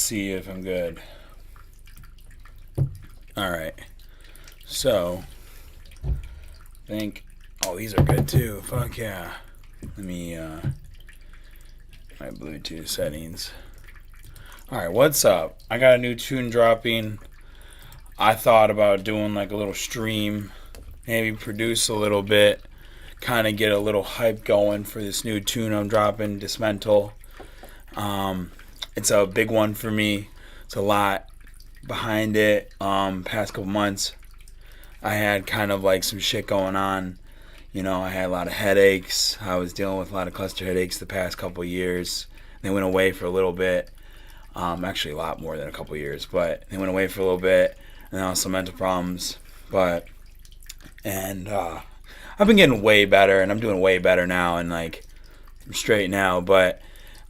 see if I'm good. Alright. So, I think... Oh, these are good too. Fuck yeah. Let me, my Bluetooth settings. Alright, what's up? I got a new tune dropping. I thought about doing like a little stream. Maybe produce a little bit. Kind of get a little hype going for this new tune I'm dropping, Dismental. It's a big one for me. It's a lot behind it. Past couple months, I had kind of like some shit going on. You know, I had a lot of headaches. I was dealing with a lot of cluster headaches the past couple years. They went away for a little bit. Actually, a lot more than a couple years, but they went away for a little bit. And also mental problems. I've been getting way better, and I'm doing way better now, and like I'm straight now. But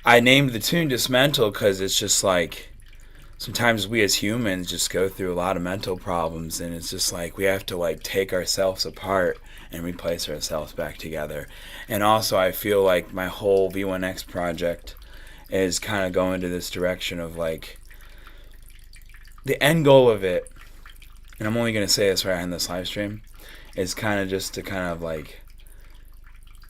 I named the tune Dismental because it's just like sometimes we as humans just go through a lot of mental problems, and it's just like we have to like take ourselves apart and replace ourselves back together. And also I feel like my whole V1X project is kind of going to this direction of like the end goal of it, and I'm only going to say this right in this live stream, is kind of just to kind of like,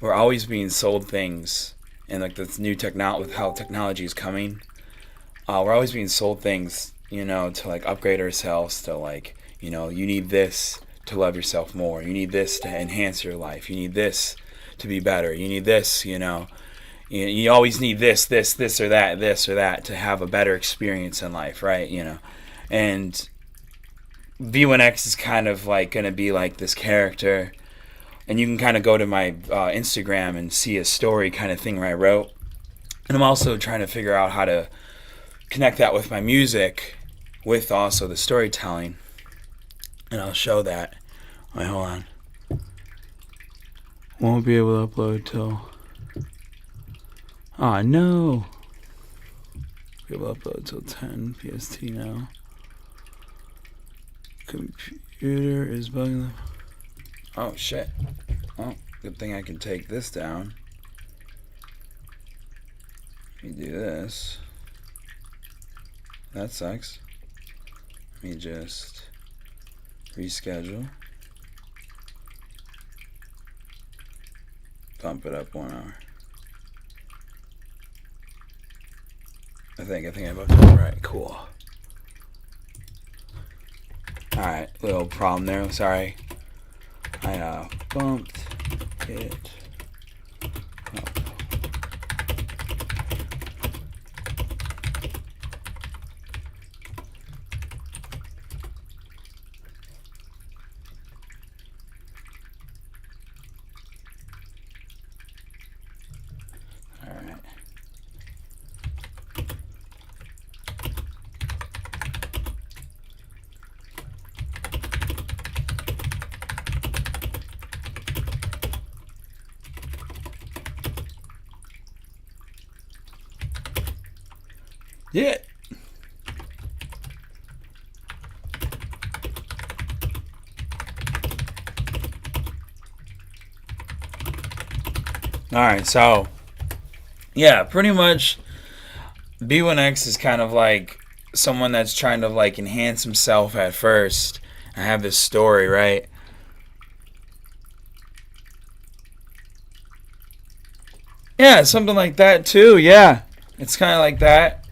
we're always being sold things, and like this new with how technology is coming, we're always being sold things, you know, to like upgrade ourselves, to like, you know, you need this to love yourself more, you need this to enhance your life, you need this to be better, you need this, you know, you always need this or that to have a better experience in life, right? You know, and V1X is kind of like going to be like this character, and you can kind of go to my Instagram and see a story kind of thing where I wrote. And I'm also trying to figure out how to connect that with my music, with also the storytelling, and I'll show that. Wait, hold on. Won't be able to upload till... Oh no! Be able to upload till 10 PST now. Computer is bugging. Oh shit. Well, good thing I can take this down. Let me do this. That sucks. Let me just reschedule. Bump it up 1 hour. I think I bumped it up right. Cool. Alright, little problem there. Sorry. I bumped it up. Alright. Yeah. Alright, so yeah, pretty much B1X is kind of like someone that's trying to like enhance himself at first. I have this story, right? Yeah, something like that too, yeah. It's kind of like that.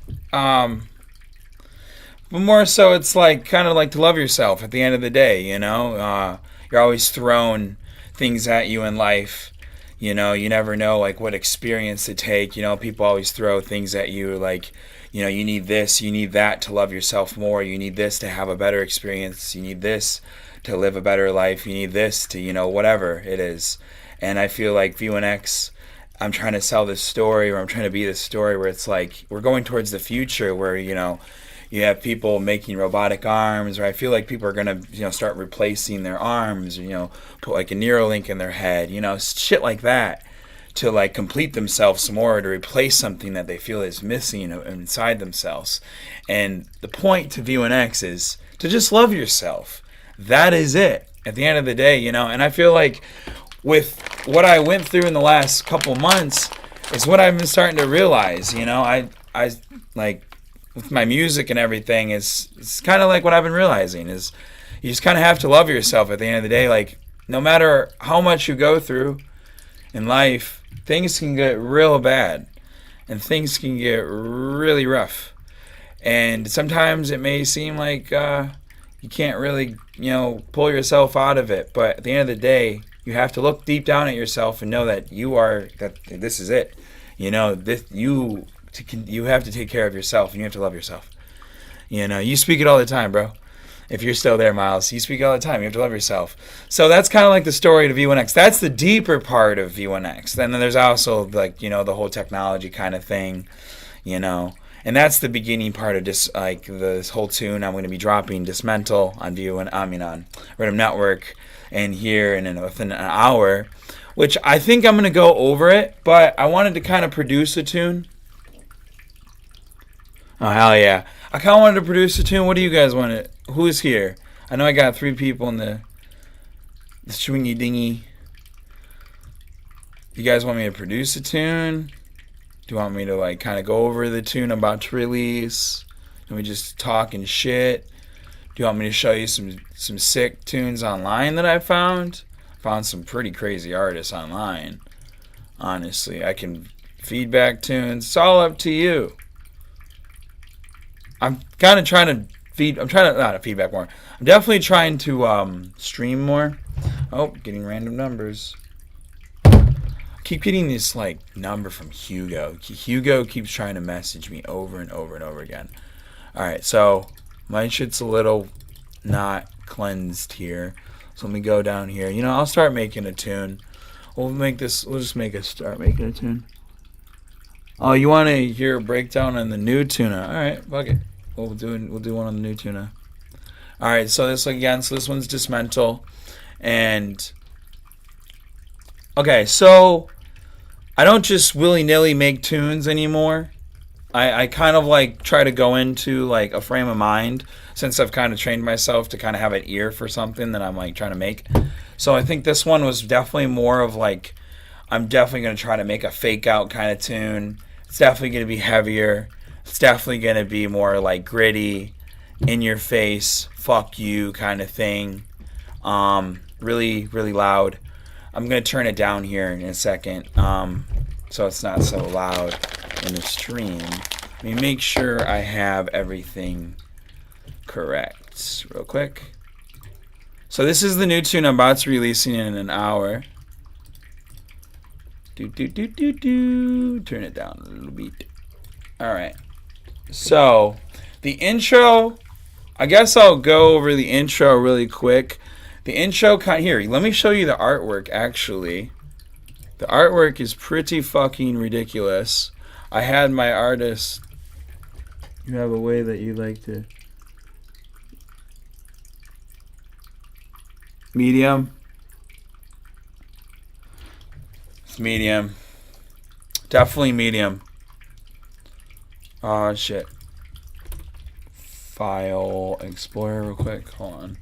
But more so, it's like kind of like to love yourself at the end of the day, you know? You're always thrown things at you in life. You know, you never know like what experience to take. You know, people always throw things at you like, you know, you need this, you need that to love yourself more. You need this to have a better experience. You need this to live a better life. You need this to, you know, whatever it is. And I feel like V1X, I'm trying to sell this story, or I'm trying to be this story where it's like we're going towards the future where, you know, you have people making robotic arms, or I feel like people are going to, you know, start replacing their arms, you know, put like a Neuralink in their head, you know, shit like that, to like complete themselves more, to replace something that they feel is missing inside themselves. And the point to V1X is to just love yourself. That is it at the end of the day, you know. And I feel like with what I went through in the last couple months is what I've been starting to realize, you know. I like with my music and everything is it's kind of like what I've been realizing is you just kind of have to love yourself at the end of the day. Like, no matter how much you go through in life, things can get real bad and things can get really rough. And sometimes it may seem like you can't really, pull yourself out of it. But at the end of the day, you have to look deep down at yourself and know that that this is it. You have to take care of yourself and you have to love yourself. You speak it all the time, bro. If you're still there, Miles, you speak all the time. You have to love yourself. So that's kind of like the story to V1X. That's the deeper part of V1X. Then there's also like, the whole technology kind of thing, And that's the beginning part of this whole tune. I'm going to be dropping Dismantle on on Riddim Network and here within an hour, which I think I'm going to go over it, but I wanted to kind of produce a tune. Oh, hell yeah. I kind of wanted to produce a tune. What do you guys want to... Who's here? I know I got 3 people in the swingy dingy. You guys want me to produce a tune? Do you want me to kind of go over the tune I'm about to release? And we just talking shit? Do you want me to show you some sick tunes online that I found? Found some pretty crazy artists online. Honestly, I can feedback tunes. It's all up to you. I'm kind of trying to not feedback more. I'm definitely trying to stream more. Oh, getting random numbers. Keep getting this number from Hugo. Hugo keeps trying to message me over and over and over again. Alright, so my shit's a little not cleansed here. So let me go down here. I'll start making a tune. We'll just start making a tune. Oh, you want to hear a breakdown on the new tuna? Alright, fuck it. We'll do one on the new tuna. Alright, so this one's Dismantle. And okay, so I don't just willy-nilly make tunes anymore. I kind of try to go into a frame of mind, since I've kind of trained myself to kind of have an ear for something that I'm trying to make. So I think this one was definitely more of I'm definitely going to try to make a fake out kind of tune. It's definitely going to be heavier. It's definitely going to be more gritty, in your face, fuck you kind of thing. Really, really loud. I'm going to turn it down here in a second, so it's not so loud in the stream. Let me make sure I have everything correct real quick. So this is the new tune I'm about to releasing in an hour. Turn it down a little bit. Alright. So, the intro, I guess I'll go over the intro really quick. The intro, here, let me show you the artwork, actually. The artwork is pretty fucking ridiculous. I had my artist... You have a way that you like to... Medium. It's medium. Definitely medium. Oh, shit. File Explorer real quick. Hold on.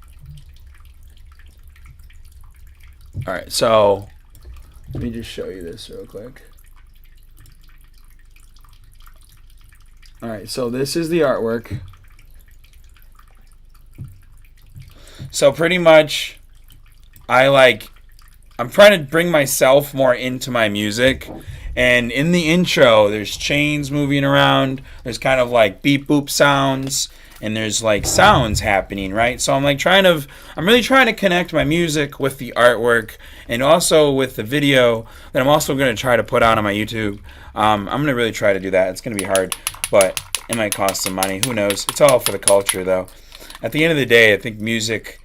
Alright, so let me just show you this real quick. Alright, so this is the artwork. So pretty much I'm trying to bring myself more into my music. And in the intro, there's chains moving around. There's kind of beep boop sounds. And there's sounds happening, right? So I'm really trying to connect my music with the artwork and also with the video that I'm also going to try to put out on my YouTube. I'm going to really try to do that. It's going to be hard, but it might cost some money. Who knows? It's all for the culture, though. At the end of the day, I think music,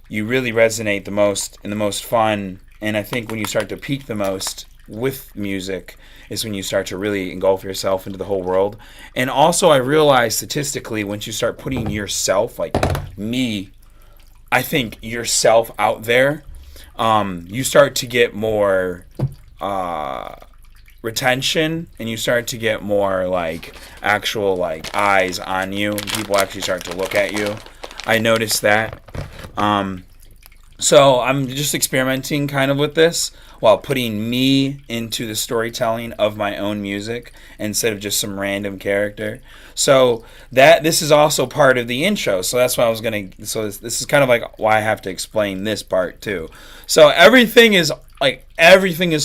you really resonate the most and the most fun. And I think when you start to peak the most with music is when you start to really engulf yourself into the whole world. And also I realize statistically, once you start putting yourself, me, I think yourself out there, you start to get more retention, and you start to get more actual eyes on you. People actually start to look at you. I noticed that. So I'm just experimenting kind of with this while putting me into the storytelling of my own music instead of just some random character. So that this is also part of the intro. So that's why I was gonna. So this is kind of like why I have to explain this part too. So everything is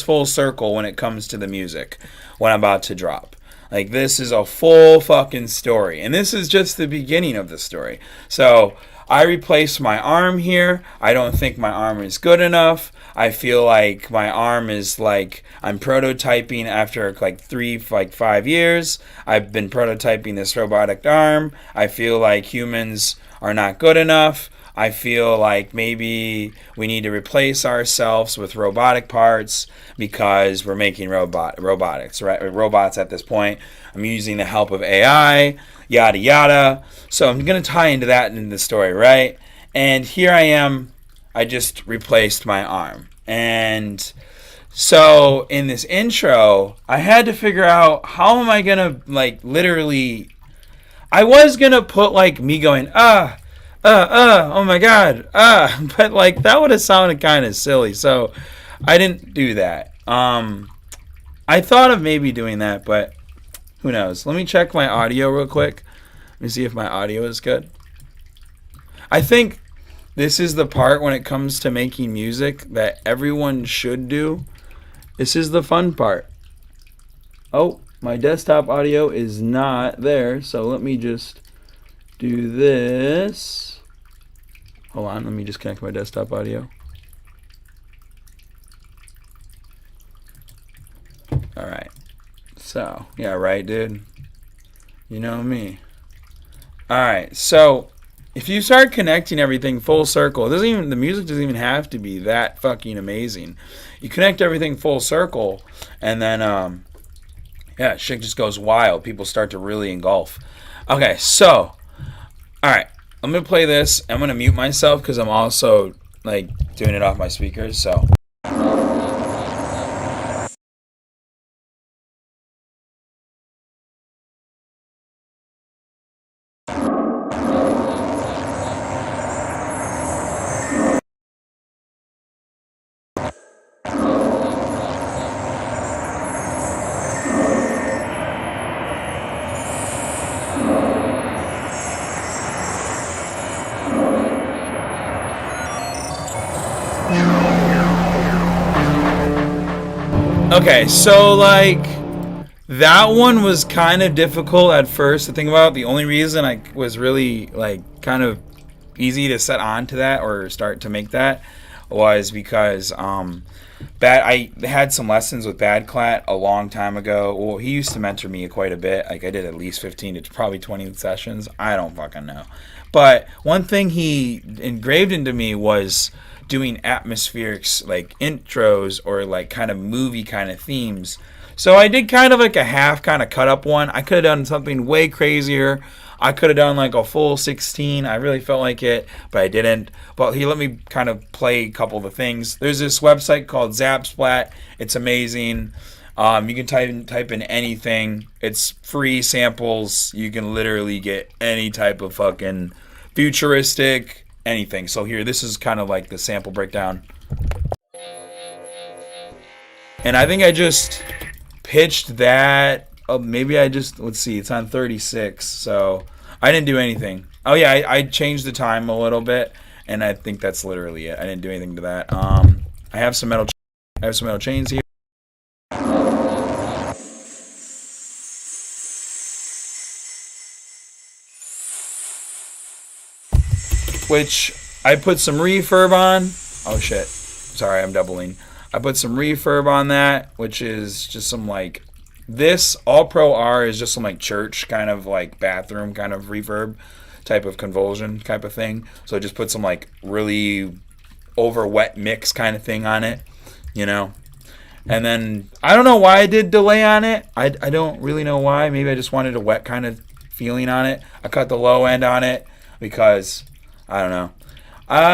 full circle when it comes to the music when I'm about to drop. Like this is a full fucking story, and this is just the beginning of the story. So I replaced my arm here. I don't think my arm is good enough. I feel like my arm is like I'm prototyping after like 5 years. I've been prototyping this robotic arm. I feel like humans are not good enough. I feel like maybe we need to replace ourselves with robotic parts because we're making robotics, right? Robots at this point. I'm using the help of AI, yada yada. So I'm going to tie into that in the story, right? And here I am. I just replaced my arm. And so in this intro, I had to figure out how am I going to like literally I was going to put like me going, oh my god, but like that would have sounded kind of silly, so I didn't do that. I thought of maybe doing that, but who knows? Let me check my audio real quick. Let me see if my audio is good. I think this is the part when it comes to making music that everyone should do. This is the fun part. Oh, my desktop audio is not there, so let me just do this. Hold on, let me just connect my desktop audio. Alright. So, yeah, right, dude? You know me. Alright, so if you start connecting everything full circle, the music doesn't even have to be that fucking amazing. You connect everything full circle, and then, shit just goes wild. People start to really engulf. Okay, so, alright. I'm going to play this. I'm going to mute myself because I'm also like doing it off my speakers. So. Okay, so like that one was kind of difficult at first to think about. The only reason I was really like kind of easy to set on to that or start to make that was because I had some lessons with Bad Clat a long time ago. Well, he used to mentor me quite a bit. Like I did at least 15 to probably 20 sessions. I don't fucking know. But one thing he engraved into me was doing atmospheric like intros or like kind of movie kind of themes. So I did kind of like a half kind of cut up one. I could have done something way crazier. I could have done like a full 16. I really felt like it, but I didn't. But he let me kind of play a couple of the things. There's this website called Zapsplat. It's amazing. You can type in anything. It's free samples. You can literally get any type of fucking futuristic anything. So here, this is kind of like the sample breakdown. And I think I just pitched that. Oh, maybe I just, let's see, it's on 36. So I didn't do anything. Oh yeah, I changed the time a little bit, and I think that's literally it. I didn't do anything to that. I have some metal chains here. Which I put some reverb on. Oh shit. Sorry, I'm doubling. I put some reverb on that, which is just some like, this All Pro R is just some like church kind of like bathroom kind of reverb type of convulsion type of thing. So I just put some like really over wet mix kind of thing on it, you know. And then I don't know why I did delay on it. I don't really know why. Maybe I just wanted a wet kind of feeling on it. I cut the low end on it because I don't know.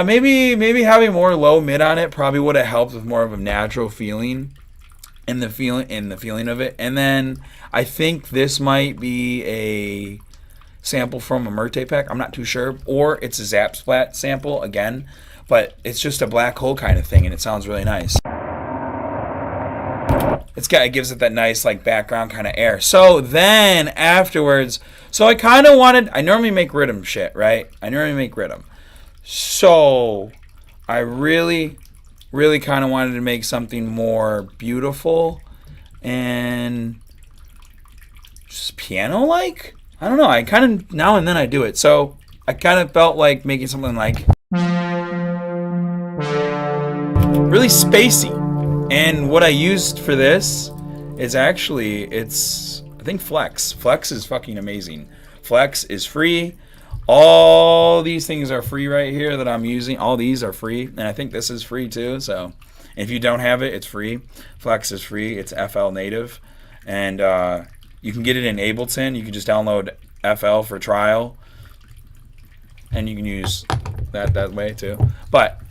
Maybe having more low mid on it probably would have helped with more of a natural feeling in the feeling of it. And then I think this might be a sample from a Murte pack. I'm not too sure. Or it's a Zap Splat sample again. But it's just a black hole kind of thing, and it sounds really nice. It gives it that nice like background kind of air. So then afterwards, so I kind of wanted, I normally make riddim shit, right? I normally make riddim. So I really kind of wanted to make something more beautiful and just piano-like. I don't know. I kind of, now and then I do it. So I kind of felt like making something like really spacey. And what I used for this is actually, it's, I think Flex. Flex is fucking amazing. Flex is free. All these things are free right here that I'm using. All these are free. And I think this is free too. So if you don't have it, it's free. Flex is free. It's FL native. And you can get it in Ableton. You can just download FL for trial. And you can use that way too. But,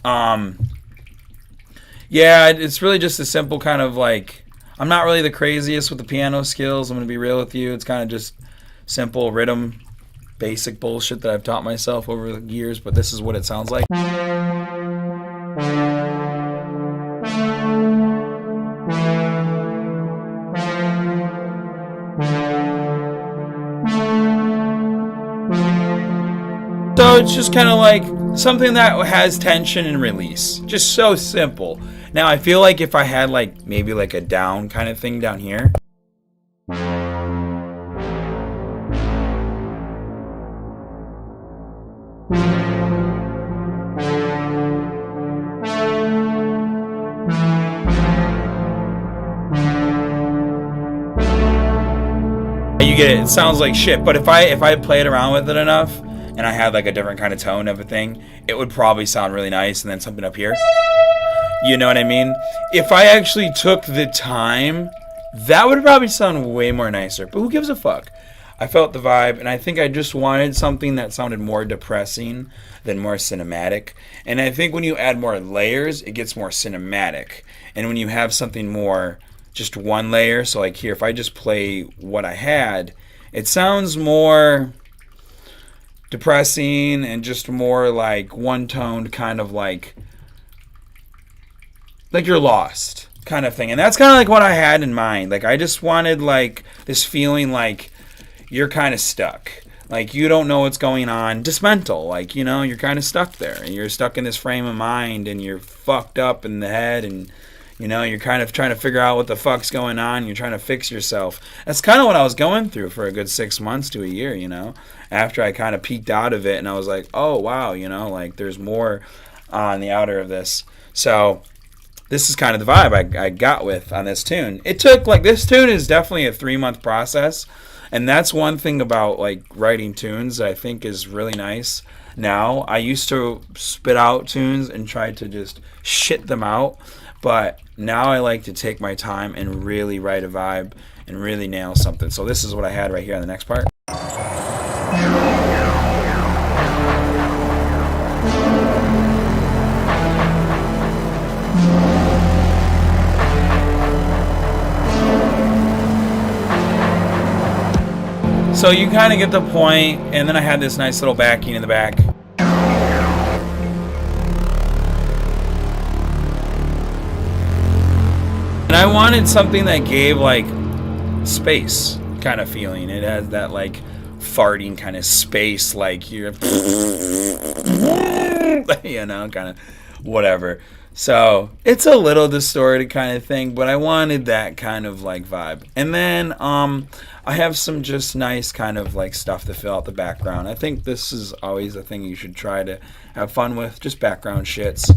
yeah, it's really just a simple kind of like, I'm not really the craziest with the piano skills. I'm going to be real with you. It's kind of just simple riddim, basic bullshit that I've taught myself over the years, but this is what it sounds like. So it's just kind of like something that has tension and release. Just so simple. Now I feel like if I had like maybe like a down kind of thing down here. You get it. It sounds like shit, but if I played around with it enough and I had like a different kind of tone of a thing, it would probably sound really nice. And then something up here, you know what I mean? If I actually took the time, that would probably sound way more nicer. But who gives a fuck? I felt the vibe, and I think I just wanted something that sounded more depressing than more cinematic. And I think when you add more layers, it gets more cinematic. And when you have something more just one layer, so like here, if I just play what I had, it sounds more depressing and just more like one-toned, kind of like you're lost kind of thing. And that's kind of like what I had in mind. Like I just wanted like this feeling like you're kind of stuck. Like you don't know what's going on. Just mental. Like, you know, you're kind of stuck there. And you're stuck in this frame of mind and you're fucked up in the head and, you know, you're kind of trying to figure out what the fuck's going on. You're trying to fix yourself. That's kind of what I was going through for a good 6 months to a year, you know, after I kind of peeked out of it and I was like, oh, wow, you know, like there's more on the outer of this. So this is kind of the vibe I got with on this tune. It took, like, this tune is definitely a 3-month process. And that's one thing about, like, writing tunes that I think is really nice. Now, I used to spit out tunes and try to just shit them out. But now I like to take my time and really write a vibe and really nail something. So this is what I had right here on the next part. So you kind of get the point, and then I had this nice little backing in the back. And I wanted something that gave like space kind of feeling. It has that like farting kind of space, like you're, you know, kind of whatever. So it's a little distorted kind of thing, but I wanted that kind of like vibe. And then I have some just nice kind of like stuff to fill out the background. I think this is always a thing you should try to have fun with, just background shits.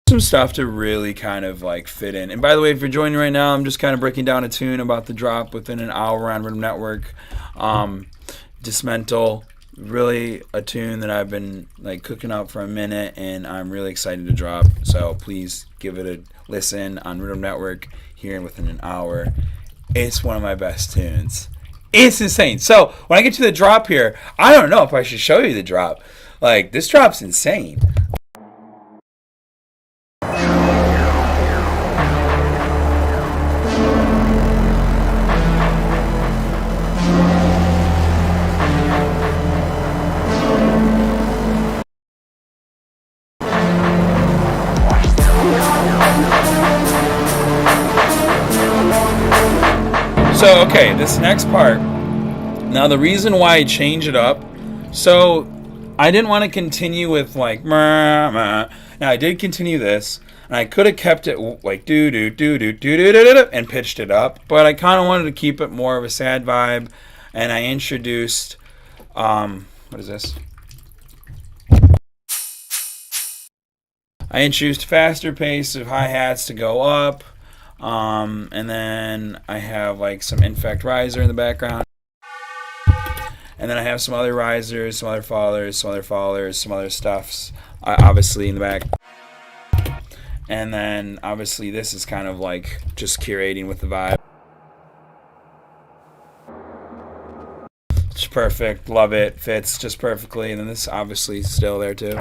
Some stuff to really kind of like fit in. And by the way, if you're joining right now, I'm just kind of breaking down a tune about to drop within an hour on Riddim Network. Dismental, really a tune that I've been like cooking up for a minute and I'm really excited to drop. So please give it a listen on Riddim Network here within an hour. It's one of my best tunes. It's insane. So when I get to the drop here, I don't know if I should show you the drop. Like, this drop's insane. So, okay, this next part. Now, the reason why I change it up, so I didn't want to continue with like, meh, meh. Now, I did continue this, and I could have kept it like do do do do do do do do and pitched it up, but I kind of wanted to keep it more of a sad vibe, and I introduced, what is this? I introduced faster pace of hi-hats to go up, and then I have like some infect riser in the background. And then I have some other risers, some other fallers, some other fallers, some other stuffs, obviously in the back. And then obviously this is kind of like just curating with the vibe. It's perfect, love it, fits just perfectly. And then this obviously is still there too.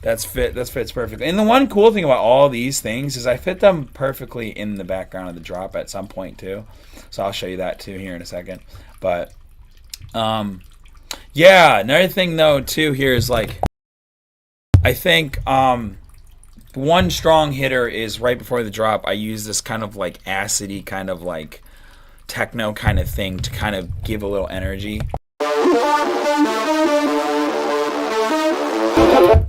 That fits perfectly. And the one cool thing about all these things is I fit them perfectly in the background of the drop at some point too. So I'll show you that too here in a second. But yeah, another thing though too here is like I think one strong hitter is right before the drop. I use this kind of like acidy kind of like techno kind of thing to kind of give a little energy.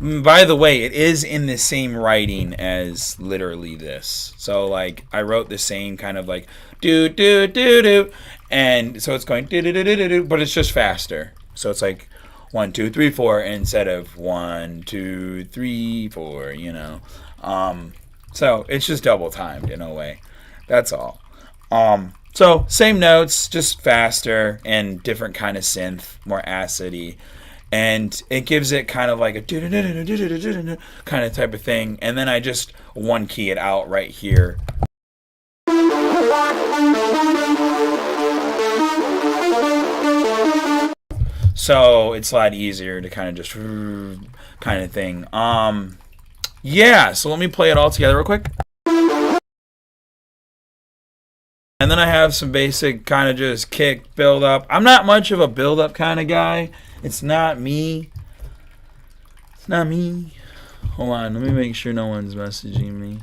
By the way, it is in the same writing as literally this. So like I wrote the same kind of like do do do do, and so it's going do do do do do, but it's just faster. So it's like 1 2 3 4 instead of 1 2 3 4. You know, so it's just double timed in a way. That's all. So same notes, just faster and different kind of synth, more acidy. And it gives it kind of like a kind of type of thing. And then I just one key it out right here. So it's a lot easier to kind of just kind of thing. Yeah, so let me play it all together real quick. And then I have some basic kind of just kick, build up. I'm not much of a build up kind of guy. It's not me. It's not me. Hold on, let me make sure no one's messaging me.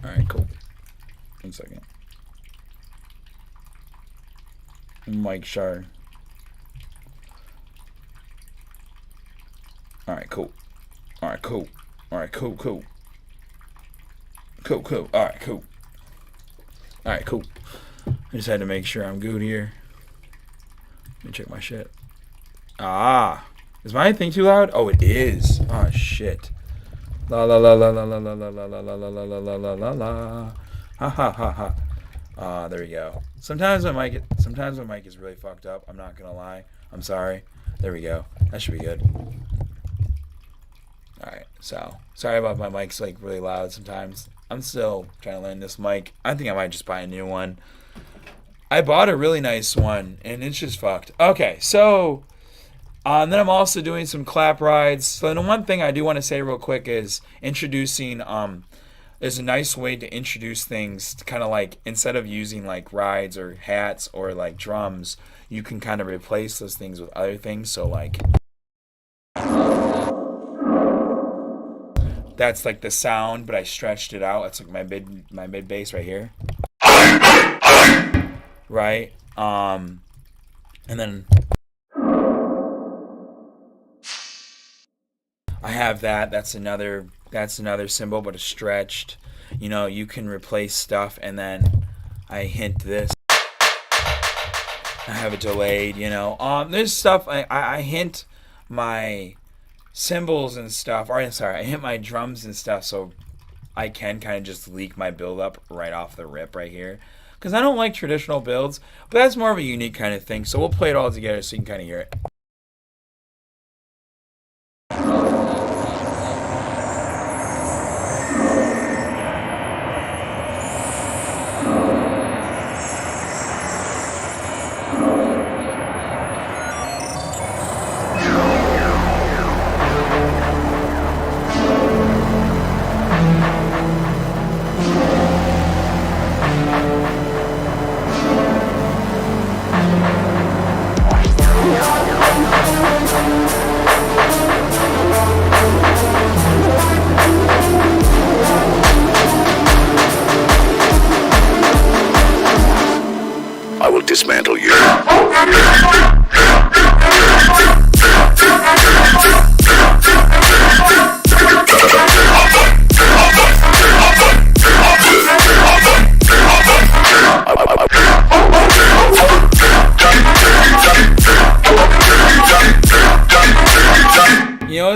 Alright, cool. 1 second. Mike Shar. Alright, cool. Alright, cool. Alright, cool, cool. Cool, cool. Alright, cool. Alright, cool. I just had to make sure I'm good here. Let me check my shit. Ah. Is my thing too loud? Oh, it is. Oh, shit. La la la la la la la la la la la la la la la la la. Ha ha ha ha. Ah, there we go. Sometimes my mic is really fucked up. I'm not gonna lie. I'm sorry. There we go. That should be good. Alright, so sorry about my mic's like really loud sometimes. I'm still trying to learn this mic. I think I might just buy a new one. I bought a really nice one and it's just fucked. Okay, so then I'm also doing some clap rides. So the one thing I do want to say real quick is introducing is a nice way to introduce things to kind of like instead of using like rides or hats or like drums, you can kind of replace those things with other things. So like that's like the sound, but I stretched it out. It's like my mid bass right here. Right? And then I have that. That's another symbol, but it's stretched. You know, you can replace stuff, and then I hint this. I have it delayed, you know. There's stuff I hint my cymbals and stuff. Or sorry, I hit my drums and stuff, so I can kind of just leak my build up right off the rip right here. Because I don't like traditional builds, but that's more of a unique kind of thing. So we'll play it all together so you can kind of hear it.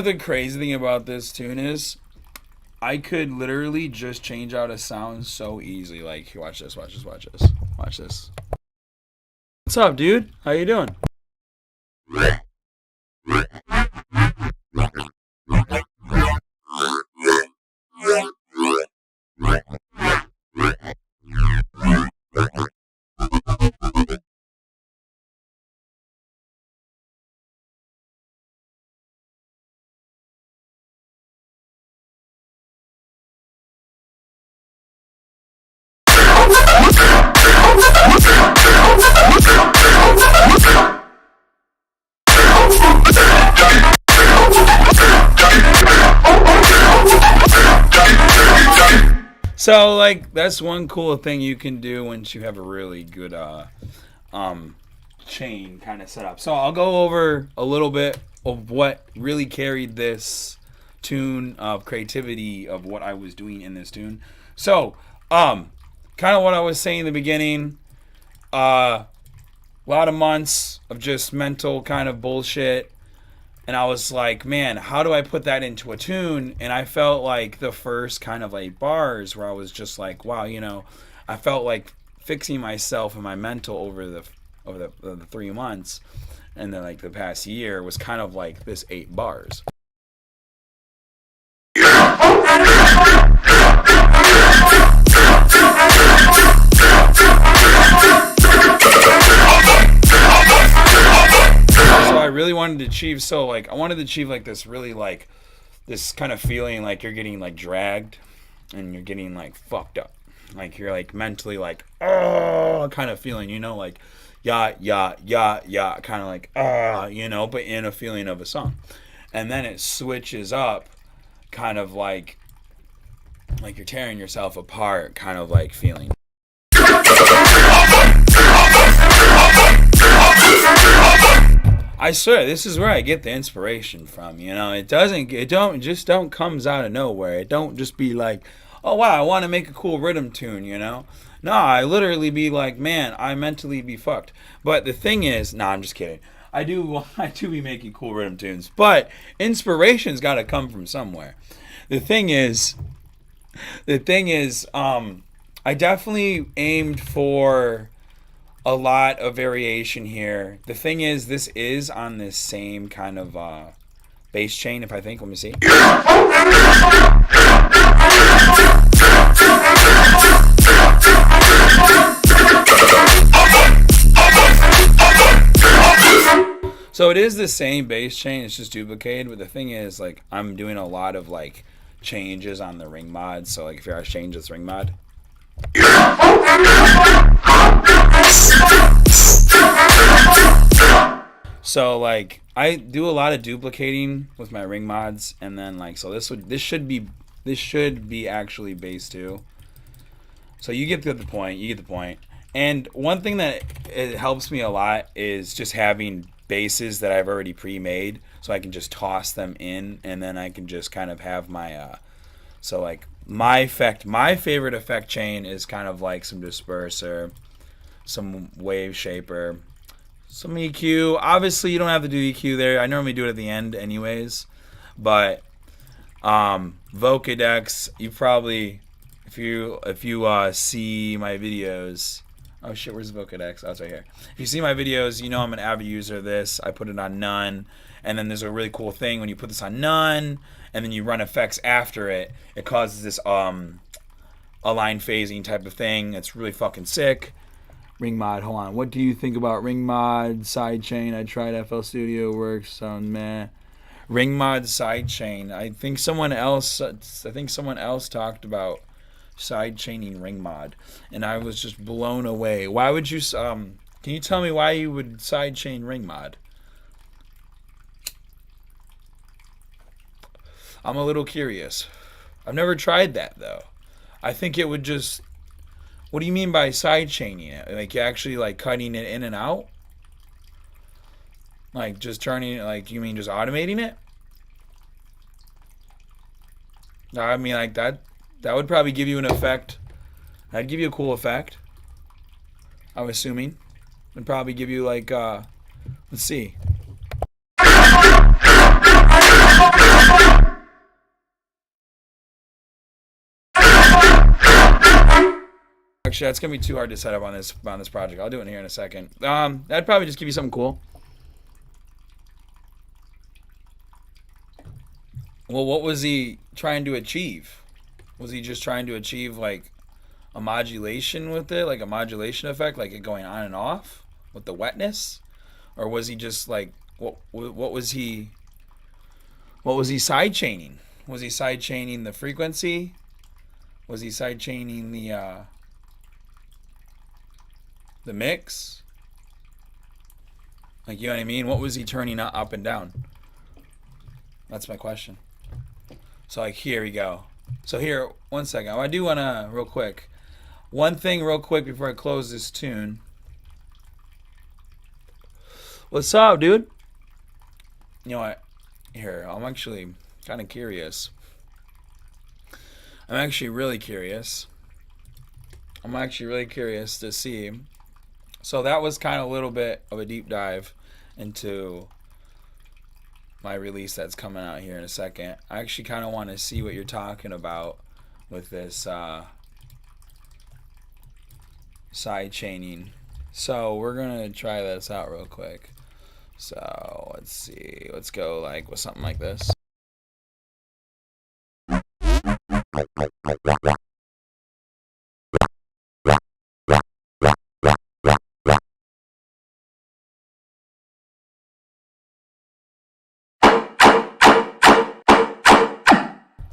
the crazy thing about this tune is? I could literally just change out a sound so easy. Like, watch this, watch this, watch this, watch this. What's up, dude? How you doing? So, like, that's one cool thing you can do once you have a really good chain kind of set up. So I'll go over a little bit of what really carried this tune of creativity of what I was doing in this tune. So, kind of what I was saying in the beginning, a lot of months of just mental kind of bullshit. And I was like, man, how do I put that into a tune? And I felt like the first kind of like bars where I was just like, wow, you know, I felt like fixing myself and my mental over the 3 months and then like the past year was kind of like this 8 bars. I really wanted to achieve, so like I wanted to achieve like this really like this kind of feeling like you're getting like dragged and you're getting like fucked up, like you're like mentally like oh kind of feeling, you know, like yeah kind of like you know, but in a feeling of a song. And then it switches up kind of like you're tearing yourself apart kind of like feeling. I swear, this is where I get the inspiration from. You know, it don't comes out of nowhere. It don't just be like, oh wow, I want to make a cool rhythm tune. You know, no, I literally be like, man, I mentally be fucked. But the thing is, nah, I'm just kidding. I do be making cool rhythm tunes, but inspiration's got to come from somewhere. The thing is, I definitely aimed for a lot of variation here. The thing is, this is on this same kind of bass chain, if I think. Let me see. So it is the same bass chain, it's just duplicated, but the thing is, like, I'm doing a lot of like changes on the ring mod. So like if you guys change this ring mod, so like I do a lot of duplicating with my ring mods, and then like so this should be actually bass too. So you get the point. And one thing that it helps me a lot is just having bases that I've already pre-made, so I can just toss them in, and then I can just kind of have my so like my favorite effect chain is kind of like some disperser, some wave shaper, some EQ. Obviously you don't have to do EQ there. I normally do it at the end anyways, but Vocodex, you probably, if you see my videos, oh shit, where's the Vocodex? Oh, it's right here. If you see my videos, you know I'm an avid user of this. I put it on none, and then there's a really cool thing when you put this on none and then you run effects after it, it causes this align phasing type of thing. It's really fucking sick. Ring mod, hold on. What do you think about ring mod sidechain? I tried FL Studio, works, sound meh. Ring mod sidechain. I think someone else talked about sidechaining ring mod, and I was just blown away. Why would you can you tell me why you would sidechain ring mod? I'm a little curious. I've never tried that though. I think it would just, what do you mean by sidechaining it? Like you actually like cutting it in and out? Like just turning it, like you mean just automating it? I mean like that would probably give you an effect. That'd give you a cool effect, I'm assuming. It'd probably give you like let's see. actually, that's gonna be too hard to set up on this project. I'll do it here in a second. That'd probably just give you something cool. Well, what was he trying to achieve? Was he just trying to achieve like a modulation with it, like a modulation effect, like it going on and off with the wetness, or was he just like what was he side chaining? Was he side chaining the frequency? Was he side chaining the mix? Like, you know what I mean? What was he turning up and down? That's my question. So like, here we go. So here, one second. I do want to, real quick, one thing real quick before I close this tune. What's up, dude? You know what? Here, I'm actually kind of curious. I'm actually really curious. I'm actually really curious to see. So that was kind of a little bit of a deep dive into my release that's coming out here in a second. I actually kind of want to see what you're talking about with this side chaining. So we're gonna try this out real quick. So let's see. Let's go like with something like this.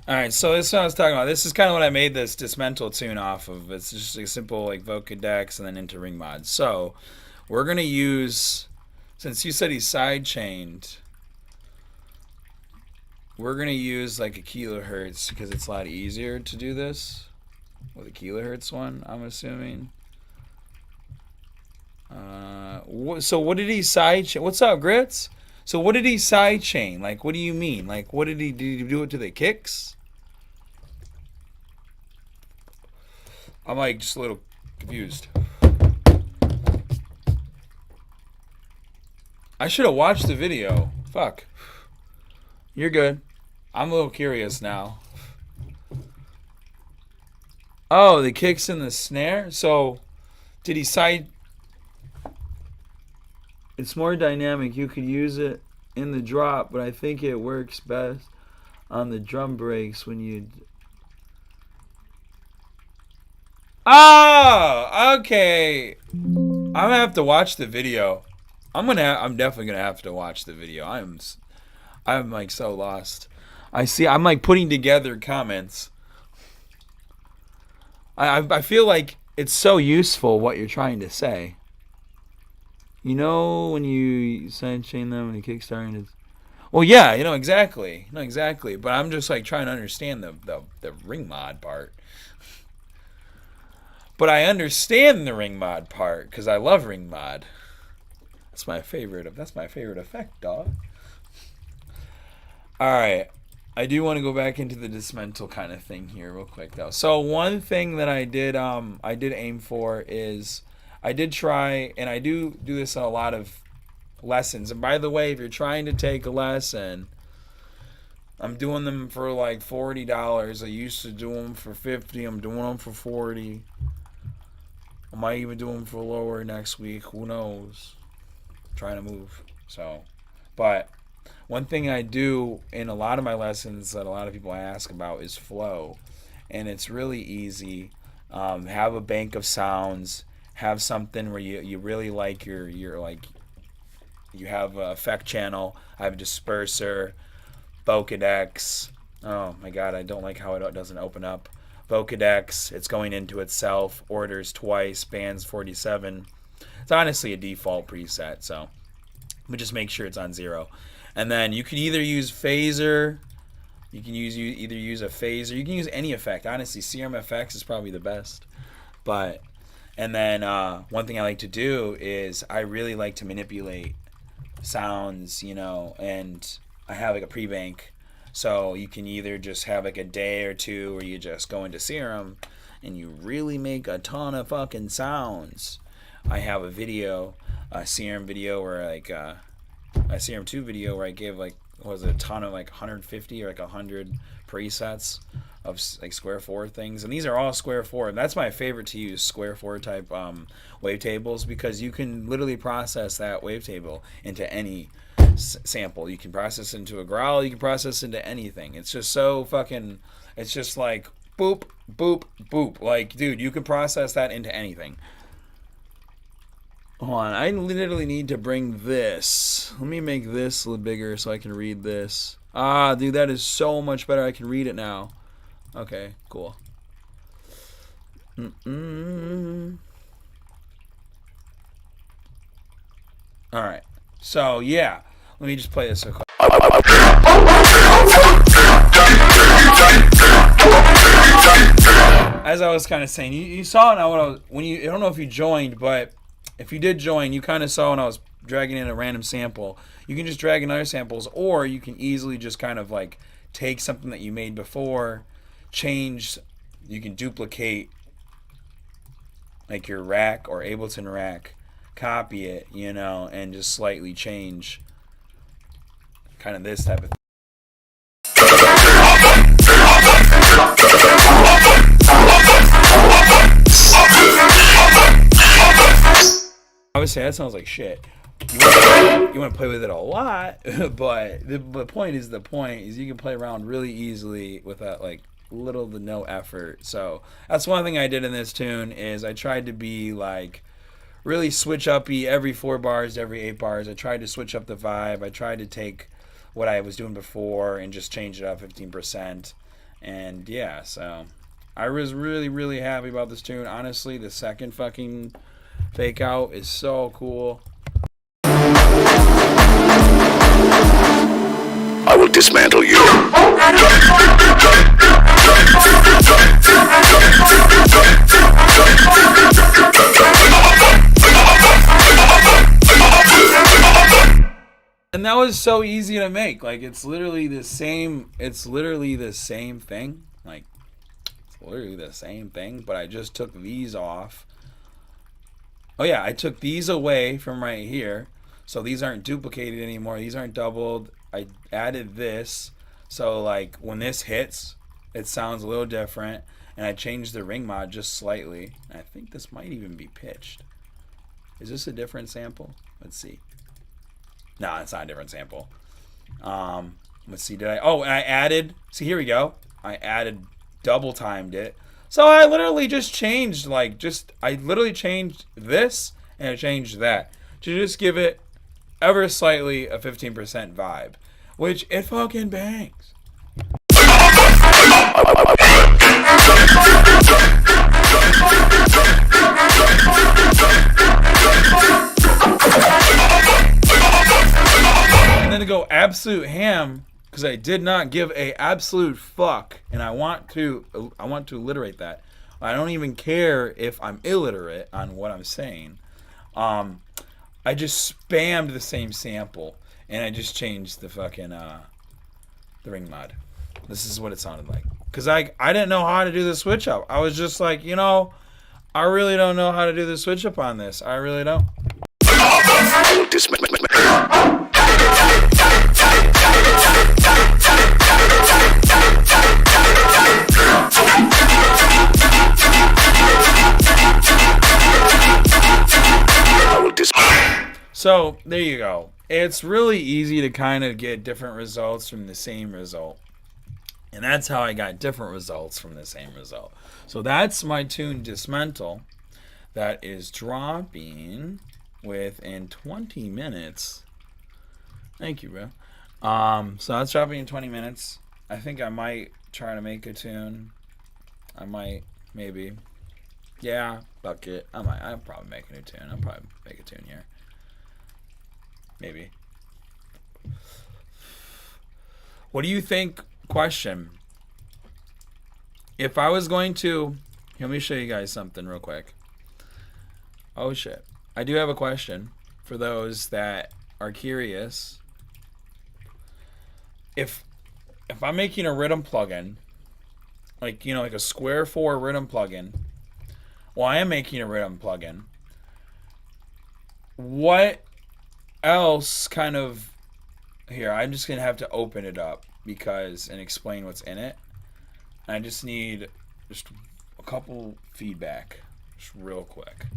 Alright, so this is what I was talking about. This is kind of what I made this dismantle tune off of. It's just a simple like Vocodex and then into ring mod. So we're going to use, since you said he's side chained, we're going to use like a kilohertz because it's a lot easier to do this with a kilohertz one, I'm assuming. So what did he side chain? What's up, Grits? So what did he side chain? Like, what do you mean? Like, what did he do it to the kicks? I'm like just a little confused. I should have watched the video. Fuck. You're good. I'm a little curious now. Oh, the kicks in the snare? So, did he side... It's more dynamic. You could use it in the drop, but I think it works best on the drum breaks when you... Oh, okay. I'm gonna have to watch the video. I'm definitely gonna have to watch the video. I'm like so lost. I'm like putting together comments. I feel like it's so useful what you're trying to say. You know, when you sidechain them and you kickstart, it's... Well, yeah, you know exactly. No, exactly. But I'm just like trying to understand the ring mod part. But I understand the ring mod part because I love ring mod. That's my favorite effect, dog. All right. I do want to go back into the dismantle kind of thing here real quick though. So one thing that I did aim for is I did try, and I do this in a lot of lessons. And by the way, if you're trying to take a lesson, I'm doing them for like $40. I used to do them for $50. I'm doing them for $40. I might even do them for lower next week. Who knows? I'm trying to move. So, but one thing I do in a lot of my lessons that a lot of people ask about is flow, and it's really easy. Have a bank of sounds. Have something where you really like your like. You have an effect channel. I have a disperser, Vocodex. Oh my god, I don't like how it doesn't open up. Vocodex, it's going into itself, orders twice, bands 47. It's honestly a default preset, so but just make sure it's on 0. And then you can either use phaser, you can either use a phaser, you can use any effect. Honestly, CRM-FX is probably the best. But and then one thing I like to do is I really like to manipulate sounds, you know, and I have like a pre-bank. So you can either just have like a day or two where you just go into Serum and you really make a ton of fucking sounds. I have a video, a Serum video where like a Serum 2 video where I gave like, what was it, a ton of like 150 or like 100 presets of like square 4 things, and these are all square 4. That's my favorite to use, square 4 type wavetables, because you can literally process that wavetable into any sample. You can process it into a growl, you can process it into anything. It's just so fucking, it's just like boop, boop, boop. Like, dude, you can process that into anything. Hold on, I literally need to bring this. Let me make this a little bigger so I can read this. Ah, dude, that is so much better. I can read it now. Okay, cool. Alright, so yeah. Let me just play this real quick. As I was kind of saying, you saw now what I was, when you, I don't know if you joined, but if you did join, you kind of saw when I was dragging in a random sample. You can just drag in other samples, or you can easily just kind of like take something that you made before, change, you can duplicate like your rack or Ableton rack, copy it, you know, and just slightly change kind of this type of thing. I would say that sounds like shit. You want to play with it a lot, but the point is you can play around really easily without like little to no effort. So that's one thing I did in this tune, is I tried to be like really switch uppy every 4 bars, every 8 bars. I tried to switch up the vibe. I tried to take what I was doing before and just change it up 15%. And yeah, so I was really happy about this tune. Honestly, the second fucking fake out is so cool. I will dismantle you. And that was so easy to make. Like, it's literally the same. It's literally the same thing. Like, it's literally the same thing. But I just took these off. Oh yeah, I took these away from right here. So these aren't duplicated anymore. These aren't doubled. I added this. So like when this hits, it sounds a little different. And I changed the ring mod just slightly. I think this might even be pitched. Is this a different sample? Let's see. No, it's not a different sample. Let's see. Did I? Oh, and I added. See, here we go. I added, double timed it. So I literally just changed, I literally changed this and I changed that to just give it ever slightly a 15% vibe, which it fucking bangs. And then to go absolute ham, because I did not give a absolute fuck, and I want to alliterate that. I don't even care if I'm illiterate on what I'm saying. I just spammed the same sample, and I just changed the fucking the ring mod. This is what it sounded like. Because I didn't know how to do the switch up. I was just like, you know, I really don't know how to do the switch up on this. I really don't. So there you go. It's really easy to kind of get different results from the same result. And that's how I got different results from the same result. So that's my tune Dismantle. That is dropping within 20 minutes. Thank you, bro. So that's dropping in 20 minutes. I think I might try to make a tune. I might, maybe. Yeah, fuck it. I'll probably make a new tune. I'll probably make a tune here. Maybe. What do you think? Question. If I was going to, let me show you guys something real quick. Oh shit. I do have a question for those that are curious. If I'm making a riddim plugin, like, you know, like a square 4 riddim plugin, well, I am making a riddim plugin. What else kind of, here, I'm just gonna have to open it up because and explain what's in it. I just need just a couple feedback, just real quick,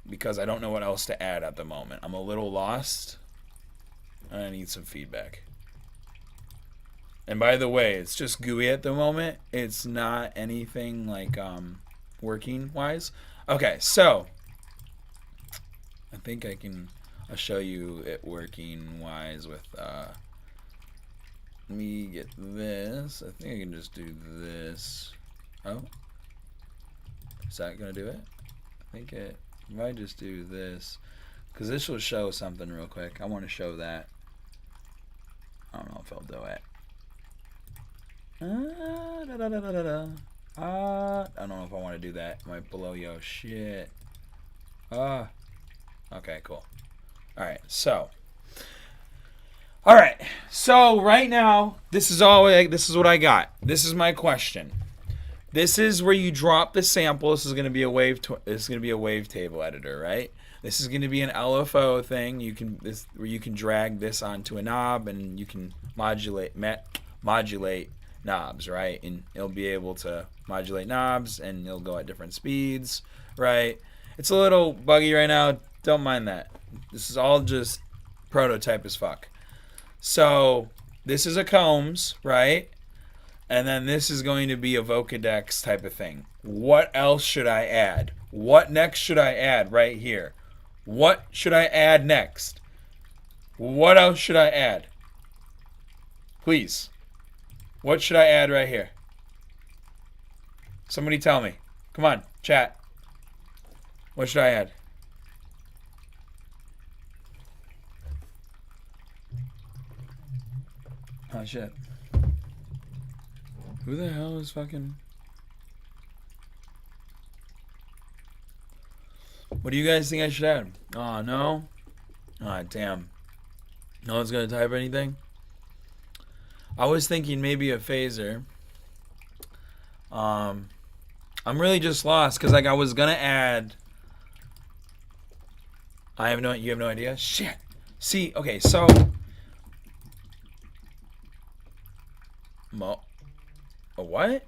because I don't know what else to add at the moment. I'm a little lost, and I need some feedback. And by the way, it's just GUI at the moment. It's not anything like working wise. Okay, so I think I'll show you it working wise with let me get this. I think I can just do this. Oh, is that gonna do it? I think it might just do this, because this will show something real quick. I want to show that. I don't know if it'll do it. I don't know if I want to do that. It might blow your shit. Okay, cool. Alright, so right now, this is what I got. This is my question. This is where you drop the sample. This is going to be a wavetable editor, right? This is going to be an LFO thing. Where you can drag this onto a knob and you can modulate knobs, right? And it'll be able to modulate knobs and it'll go at different speeds, right? It's a little buggy right now. Don't mind that. This is all just prototype as fuck. So this is a Combs, right? And then this is going to be a Vocodex type of thing. What else should I add? What next should I add right here? What should I add next? What else should I add? Please. What should I add right here? Somebody tell me. Come on, chat. What should I add? Oh, shit. Who the hell is fucking... What do you guys think I should add? Oh, no? Oh, damn. No one's gonna type anything? I was thinking maybe a phaser. I'm really just lost, because like I was gonna add... you have no idea? Shit. See, okay, so... What?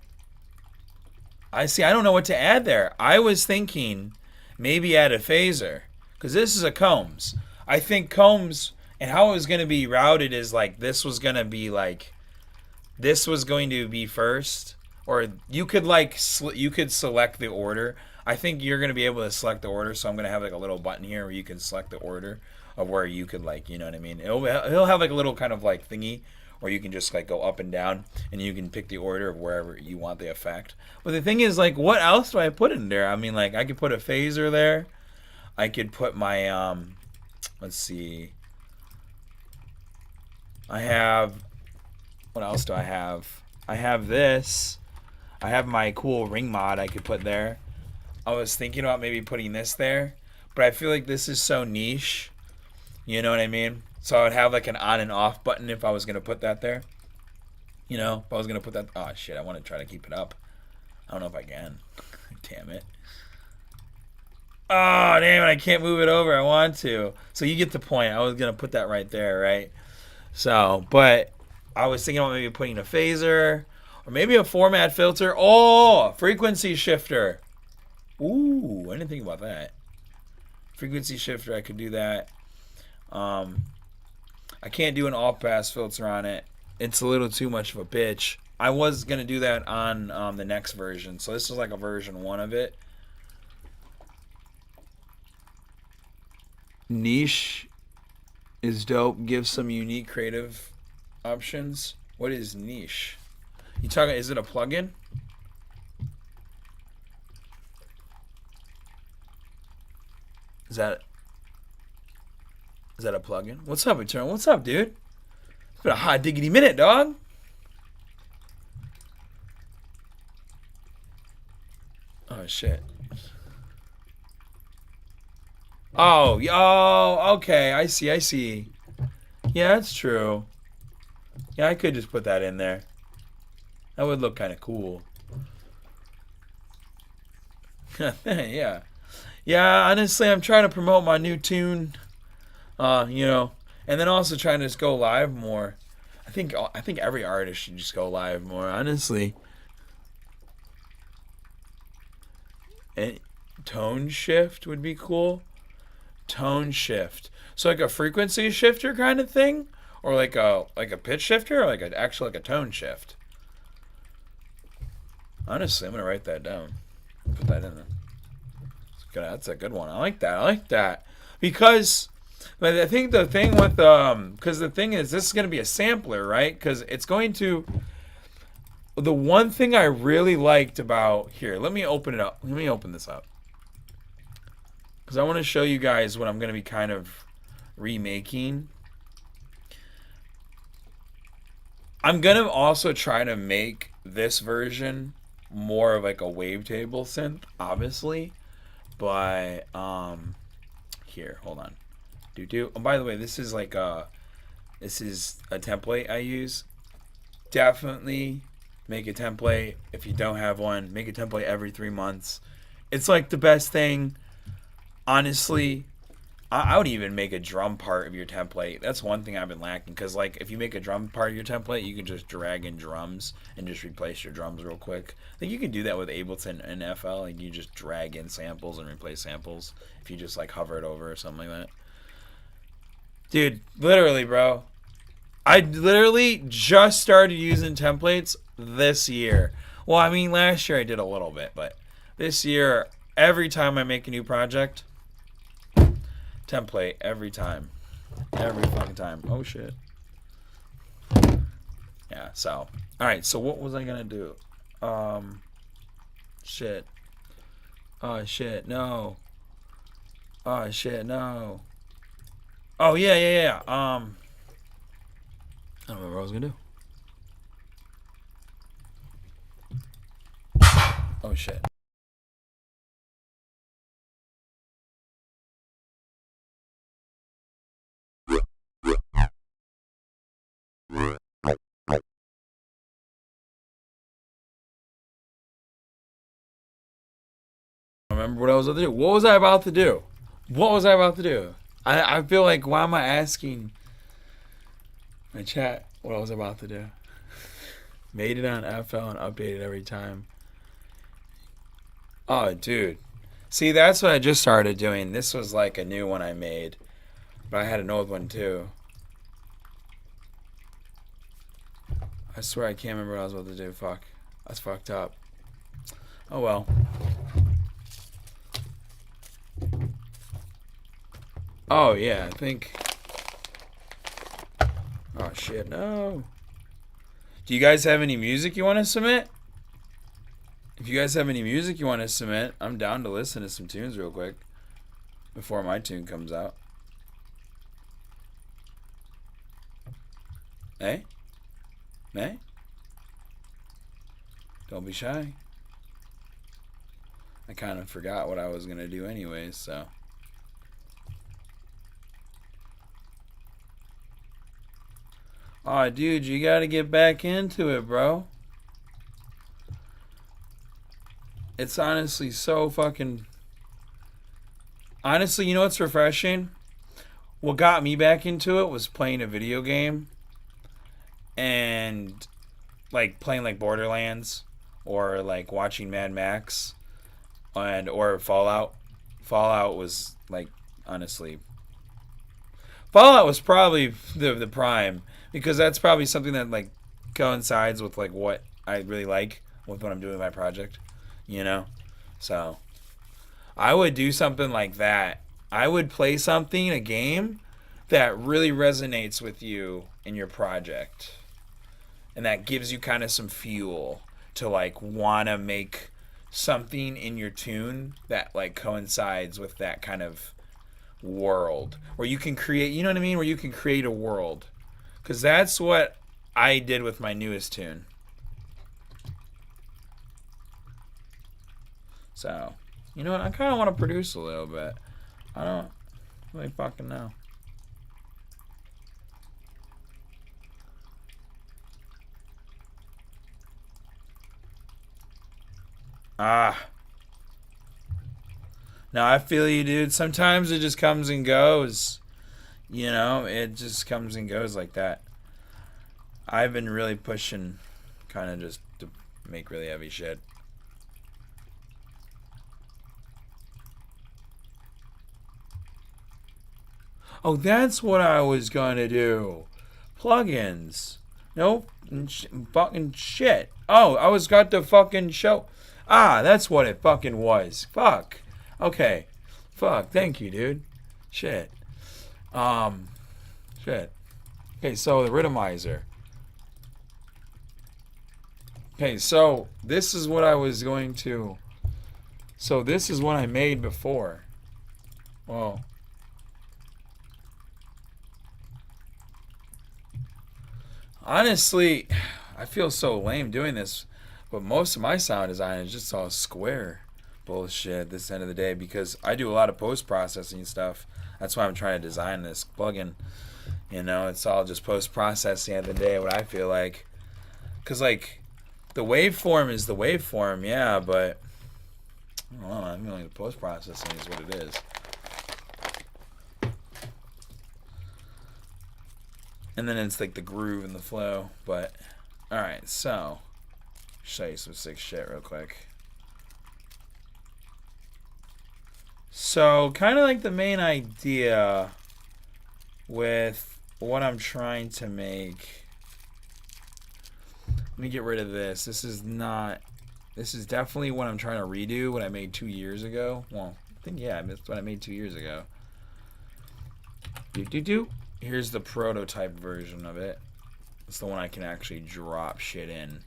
I don't know what to add there. I was thinking maybe add a phaser, because this is a Combs. I think Combs, and how it was going to be routed is like this was going to be first, or you could you could select the order. I think you're going to be able to select the order, so I'm going to have like a little button here where you can select the order of where you could you know what I mean? It'll have like a little kind of like thingy, or you can just like go up and down and you can pick the order of wherever you want the effect. But the thing is, like, what else do I put in there? I mean, like, I could put a phaser there. I could put my let's see, I have, what else do I have? I have this. I have my cool ring mod I could put there. I was thinking about maybe putting this there, but I feel like this is so niche, you know what I mean? So I would have like an on and off button if I was going to put that there. You know, if I was going to put that... Oh, shit, I want to try to keep it up. I don't know if I can. Damn it. Oh, damn it, I can't move it over. I want to. So you get the point. I was going to put that right there, right? So, but I was thinking about maybe putting a phaser or maybe a format filter. Oh, frequency shifter. Ooh, I didn't think about that. Frequency shifter, I could do that. I can't do an all-pass filter on it. It's a little too much of a bitch. I was going to do that on the next version. So this is like a version 1 of it. Niche is dope. Give some unique creative options. What is niche? You talking, is it a plugin? Is that a plugin? What's up, Eternal? What's up, dude? It's been a hot diggity minute, dog. Oh, shit. Oh, okay. I see. Yeah, that's true. Yeah, I could just put that in there. That would look kind of cool. Yeah. Yeah, honestly, I'm trying to promote my new tune. You know, and then also trying to just go live more. I think every artist should just go live more, honestly. tone shift would be cool. Tone shift. So like a frequency shifter kind of thing, or like a pitch shifter, or like an actual like a tone shift. Honestly, I'm gonna write that down. Put that in there. That's a good one. I like that. I like that because, but I think the thing with because the thing is, this is gonna be a sampler, right? Because it's going to. The one thing I really liked about here, let me open it up. Let me open this up because I want to show you guys what I'm gonna be kind of remaking. I'm gonna also try to make this version more of like a wavetable synth, obviously. But here, hold on. Oh, by the way, this is like this is a template I use. Definitely make a template. If you don't have one, make a template every 3 months. It's like the best thing. Honestly, I would even make a drum part of your template. That's one thing I've been lacking, because like if you make a drum part of your template, you can just drag in drums and just replace your drums real quick. I think you can do that with Ableton and FL. Like you just drag in samples and replace samples if you just like hover it over or something like that. Dude, literally, bro. I literally just started using templates this year. Well, I mean, last year I did a little bit, but this year, every time I make a new project, template every time. Every fucking time. Oh, shit. Yeah, so. Alright, so what was I gonna do? Shit. Oh, shit, no. Oh, shit, no. Oh, yeah. I don't remember what I was gonna do. Oh, shit. Remember what I was about to do. What was I about to do? What was I about to do? I feel like, why am I asking my chat what I was about to do? Made it on FL and updated every time. Oh, dude. See, that's what I just started doing. This was like a new one I made. But I had an old one too. I swear I can't remember what I was about to do. Fuck. That's fucked up. Oh well. Oh yeah, I think. Oh shit, no. Do you guys have any music you want to submit? If you guys have any music you want to submit, I'm down to listen to some tunes real quick before my tune comes out. Hey? Hey? Don't be shy. I kind of forgot what I was going to do anyways, so. Aw, dude, you gotta get back into it, bro. It's honestly so fucking... Honestly, you know what's refreshing? What got me back into it was playing a video game. And, like, playing, like, Borderlands. Or, like, watching Mad Max. Or Fallout. Fallout was, like, honestly... Fallout was probably the prime. Because that's probably something that, like, coincides with, like, what I really like with what I'm doing with my project. You know? So, I would do something like that. I would play something, a game, that really resonates with you in your project. And that gives you kind of some fuel to, like, want to make something in your tune that, like, coincides with that kind of world. Where you can create, you know what I mean? Where you can create a world. Because that's what I did with my newest tune. So, you know what? I kind of want to produce a little bit. I don't really fucking know. Ah. Now I feel you, dude. Sometimes it just comes and goes. You know, it just comes and goes like that. I've been really pushing kind of just to make really heavy shit. Oh, that's what I was gonna do. Plugins. Nope. Fucking shit. Oh, I was got to fucking show. Ah, that's what it fucking was. Fuck. Okay. Fuck. Thank you, dude. Shit. Um. Shit. Okay, so the Riddiמיzer. Okay, so this is what I was going to. So this is what I made before. Well. Honestly, I feel so lame doing this, but most of my sound design is just all square bullshit this end of the day because I do a lot of post processing stuff. That's why I'm trying to design this plugin. You know, it's all just post processing at the end of the day, what I feel like. Because, like, the waveform is the waveform, yeah, but I don't know, I mean, like, the post processing is what it is. And then it's like the groove and the flow. But, alright, so, show you some sick shit real quick. So, kind of like the main idea with what I'm trying to make. Let me get rid of this. This is definitely what I'm trying to redo, what I made 2 years ago. Well, I think, yeah, that's what I made 2 years ago. Here's the prototype version of it. It's the one I can actually drop shit in.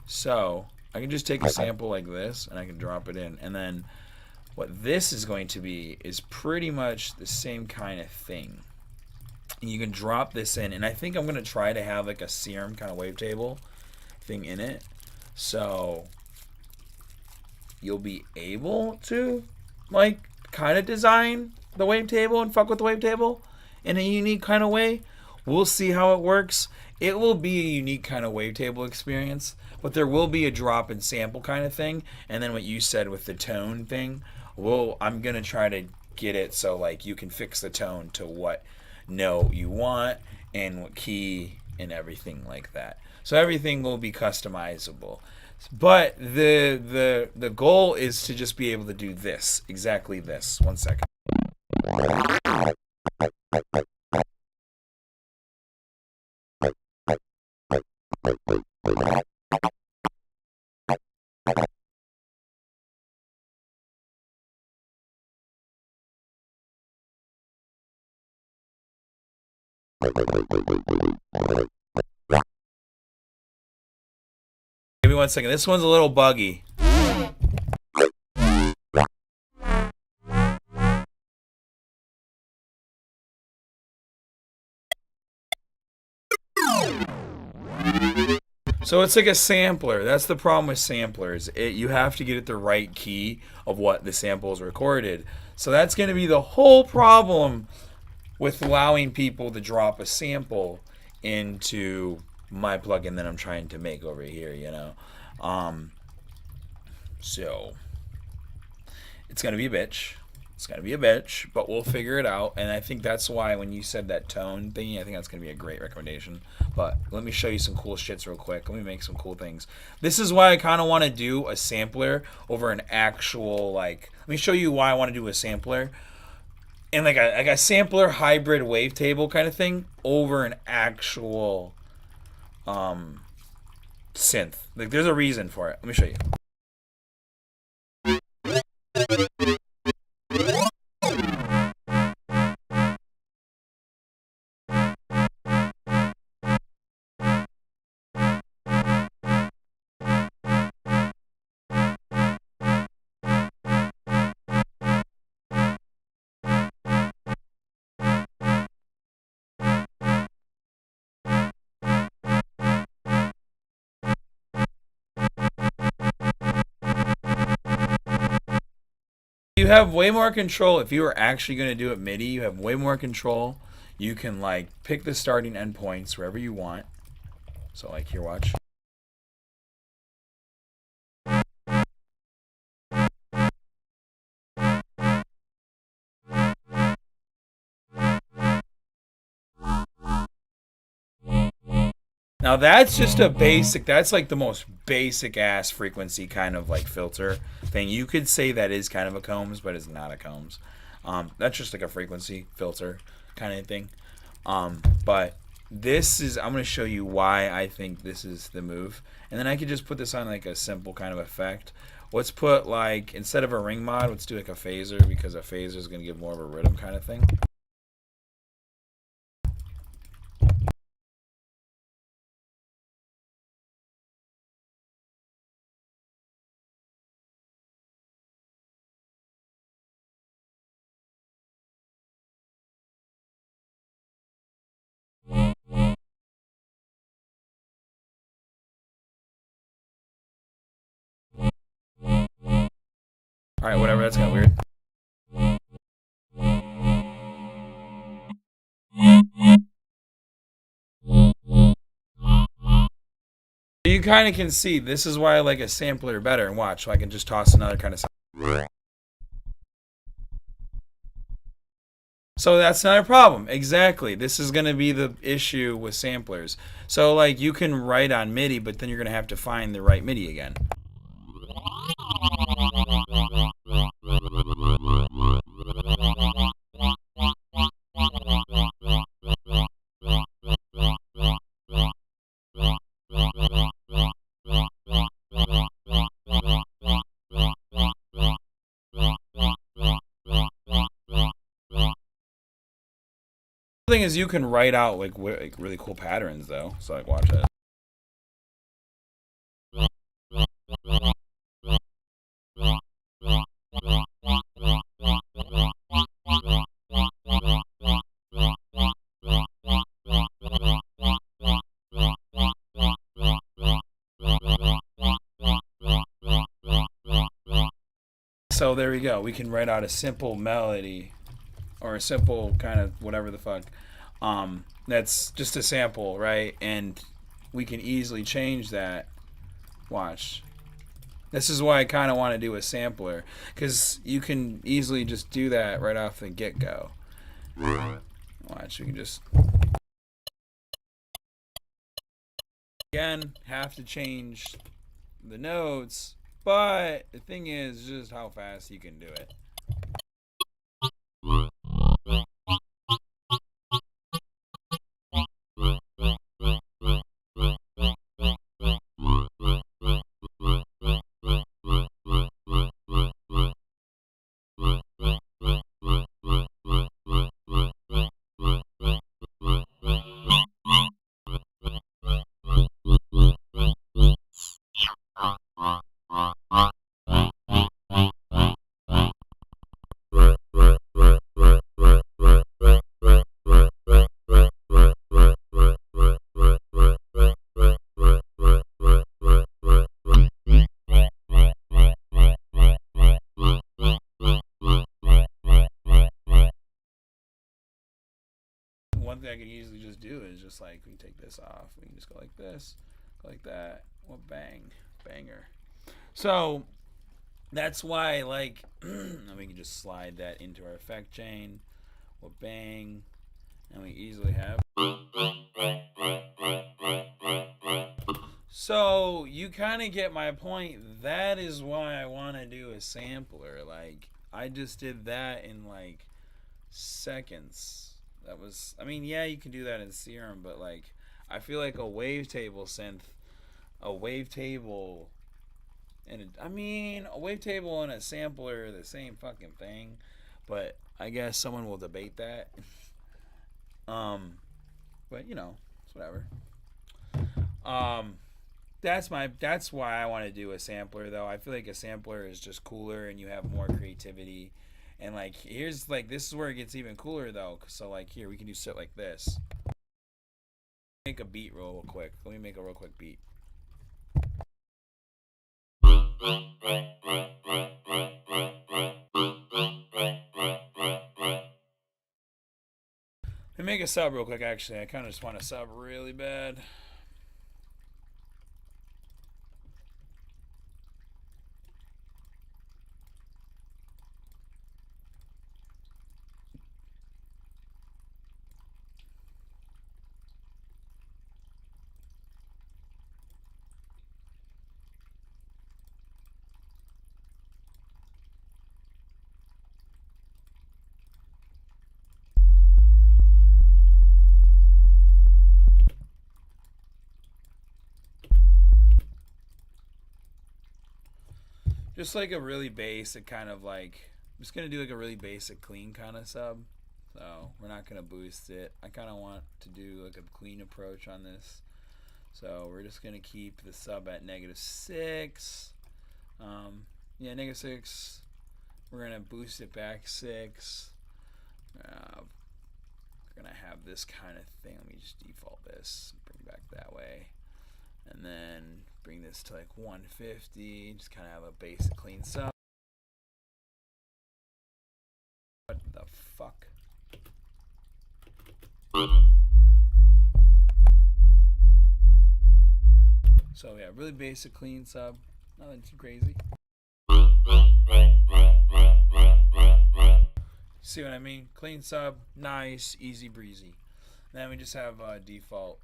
So, I can just take a sample like this, and I can drop it in. And then, what this is going to be is pretty much the same kind of thing. And you can drop this in, and I think I'm going to try to have like a serum kind of wavetable thing in it. So, you'll be able to, like, kind of design the wavetable and fuck with the wavetable in a unique kind of way. We'll see how it works. It will be a unique kind of wavetable experience, but there will be a drop and sample kind of thing. And then what you said with the tone thing, I'm gonna try to get it so like you can fix the tone to what note you want and what key and everything like that. So everything will be customizable. But the goal is to just be able to do this, exactly this. 1 second. Give me 1 second. This one's a little buggy. So it's like a sampler. That's the problem with samplers. You have to get it the right key of what the sample is recorded. So that's going to be the whole problem with allowing people to drop a sample into my plugin that I'm trying to make over here, you know. So it's going to be a bitch. It's going to be a bitch, but we'll figure it out. And I think that's why when you said that tone thingy, I think that's going to be a great recommendation. But let me show you some cool shits real quick. Let me make some cool things. This is why I kind of want to do a sampler over an actual, like, let me show you why I want to do a sampler. And like a sampler hybrid wavetable kind of thing over an actual synth. Like, there's a reason for it. Let me show you. You have way more control. If you were actually going to do it MIDI, you have way more control. You can like pick the starting endpoints wherever you want. So like here, watch. Now that's just a basic, that's like the most basic ass frequency kind of like filter thing. You could say that is kind of a Combs, but it's not a Combs. That's just like a frequency filter kind of thing. But this is, I'm going to show you why I think this is the move. And then I could just put this on like a simple kind of effect. Let's put like, instead of a ring mod, let's do like a phaser, because a phaser is going to give more of a rhythm kind of thing. Alright, whatever, that's kind of weird. You kind of can see, this is why I like a sampler better. And watch, so I can just toss another kind of sound. So that's not a problem. Exactly. This is going to be the issue with samplers. So like you can write on MIDI, but then you're going to have to find the right MIDI again. The thing is, you can write out like really cool patterns though. So like watch that. So there we go. We can write out a simple melody or a simple kind of whatever the fuck. That's just a sample, right? And we can easily change that. Watch. This is why I kind of want to do a sampler, because you can easily just do that right off the get-go. Watch, we can just again have to change the notes, but the thing is just how fast you can do it. One thing I could easily just do is just like, we can take this off, we can just go like this, go like that, well, bang, banger. So that's why, like, and we can just slide that into our effect chain, well, bang, and we easily have. So you kind of get my point. That is why I want to do a sampler. Like, I just did that in like seconds. That was, I mean, yeah, you can do that in Serum, but like, I feel like a wavetable synth, a wavetable, and a wavetable and a sampler are the same fucking thing, but I guess someone will debate that. But you know, it's whatever. Um, that's why I want to do a sampler though. I feel like a sampler is just cooler and you have more creativity. And like here's like this is where it gets even cooler though. So like here we can do shit like this. Make a beat real quick. Let me make a real quick beat. Let me make a sub real quick actually. I kinda just want to sub really bad. just like a really basic kind of like, I'm just gonna do like a really basic clean kind of sub. So we're not gonna boost it. I kind of want to do like a clean approach on this. So we're just gonna keep the sub at -6. Yeah, -6. We're gonna boost it back 6. We're gonna have this kind of thing. Let me just default this, bring back that way, and then bring this to like 150. Just kind of have a basic clean sub. What the fuck? So yeah, really basic clean sub. Nothing too crazy. See what I mean? Clean sub, nice, easy breezy. Then we just have default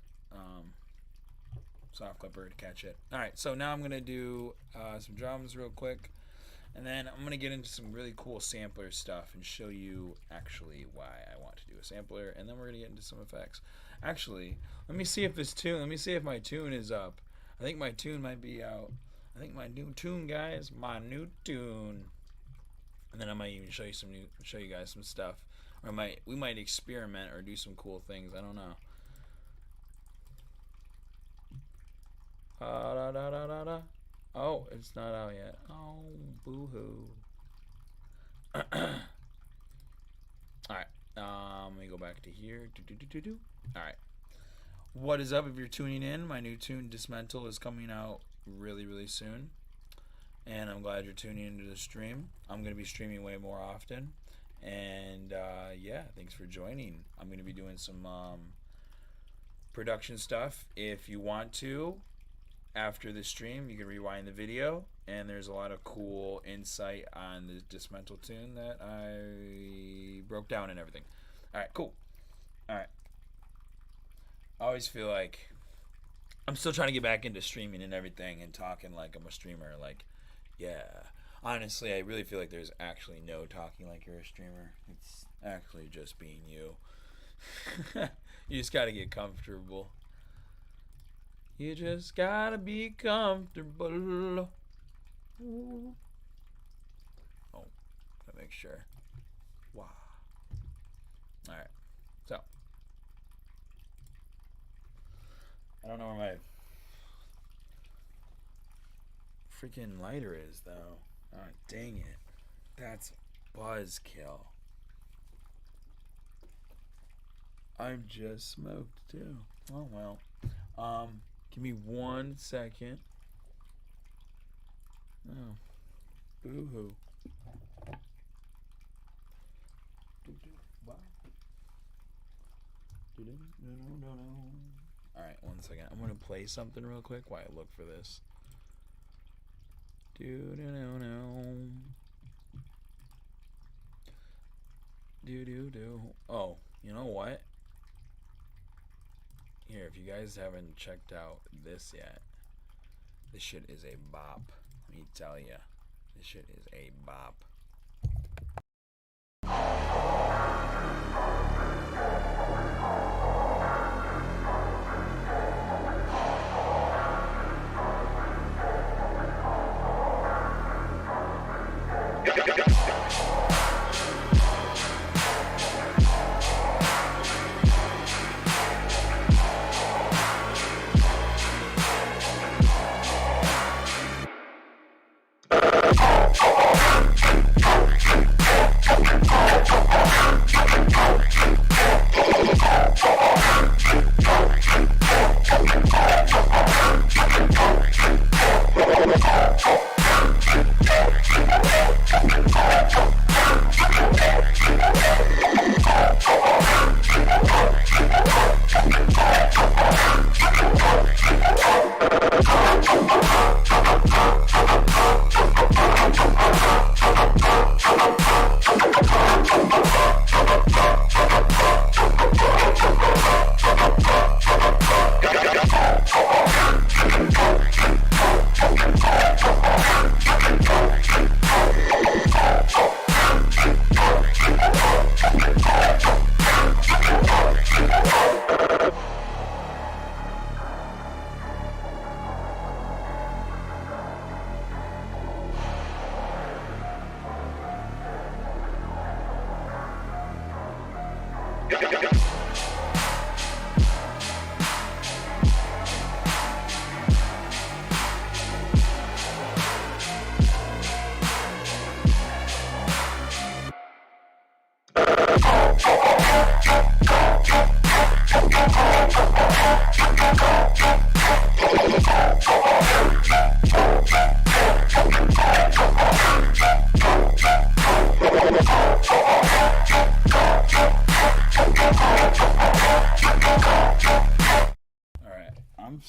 soft clipper to catch it. Alright, so now I'm gonna do some drums real quick, and then I'm gonna get into some really cool sampler stuff and show you actually why I want to do a sampler, and then we're gonna get into some effects. Actually, let me see if my tune is up. I think my tune might be out. I think my new tune, guys, my new tune. And then I might even show you guys some stuff, or we might experiment or do some cool things. I don't know. Oh, it's not out yet. Oh, boo-hoo. Alright, let me go back to here. Alright. What is up if you're tuning in? My new tune, Dismantle, is coming out really, really soon. And I'm glad you're tuning into the stream. I'm going to be streaming way more often. And yeah, thanks for joining. I'm going to be doing some production stuff. If you want to, after the stream, you can rewind the video. And there's a lot of cool insight on the Dismantle tune that I broke down and everything. Alright, cool. Alright. I always feel like I'm still trying to get back into streaming and everything and talking like I'm a streamer. Like, yeah. Honestly, I really feel like there's actually no talking like you're a streamer. It's actually just being you. You just gotta get comfortable. You just gotta be comfortable. Ooh. Oh, gotta make sure. Wow. Alright. So. I don't know where my freaking lighter is, though. Oh, dang it. That's buzzkill. I've just smoked, too. Oh, well. Give me 1 second. Oh. Boo-hoo. Alright, 1 second. I'm gonna play something real quick while I look for this. Oh, you know what? Here, if you guys haven't checked out this yet, this shit is a bop. Let me tell ya. This shit is a bop.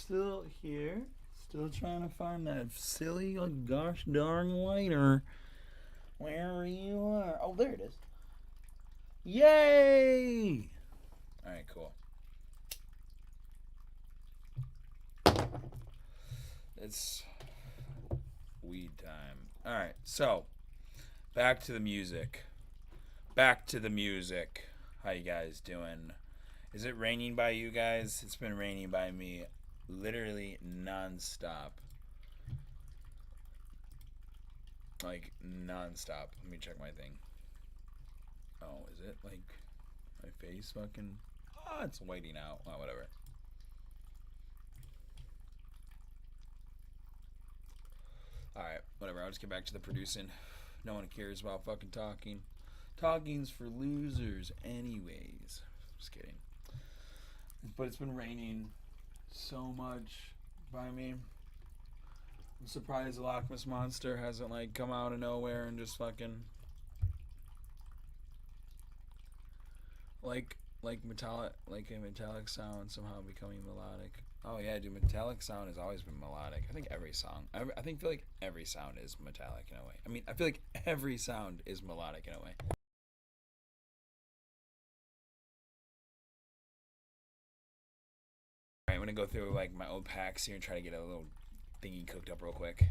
still here. Still trying to find that silly gosh darn lighter. Where you are. Oh, there it is. Yay! Alright, cool. It's weed time. Alright, so back to the music. Back to the music. How you guys doing? Is it raining by you guys? It's been raining by me literally non-stop. Like non-stop. Let me check my thing. Oh, is it like my face fucking... Oh, it's whiting out. Oh, whatever. Alright, whatever. I'll just get back to the producing. No one cares about fucking talking. Talking's for losers anyways. Just kidding. But it's been raining so much by me. I'm surprised the Loch Ness Monster hasn't like come out of nowhere and just fucking like metallic, like a metallic sound somehow becoming melodic. Oh yeah, dude, metallic sound has always been melodic. I think every song, I feel like every sound is metallic in a way. I mean, I feel like every sound is melodic in a way. Alright, I'm gonna go through like my old packs here and try to get a little thingy cooked up real quick.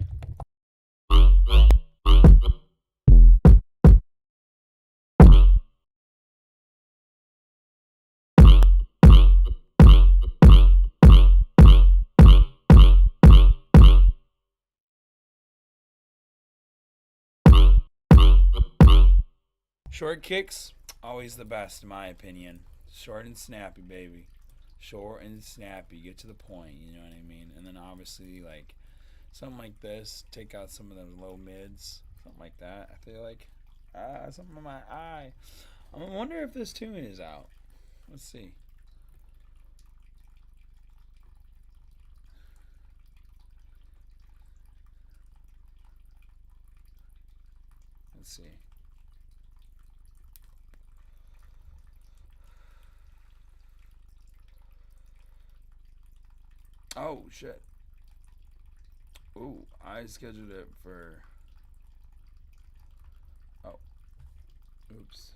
Short kicks, always the best in my opinion. Short and snappy, baby. Short and snappy, get to the point, you know what I mean? And then obviously like something like this, take out some of those low mids, something like that. I feel like something in my eye. I wonder if this tune is out. Let's see. Let's see. Oh shit. Ooh, I scheduled it for... Oh. Oops.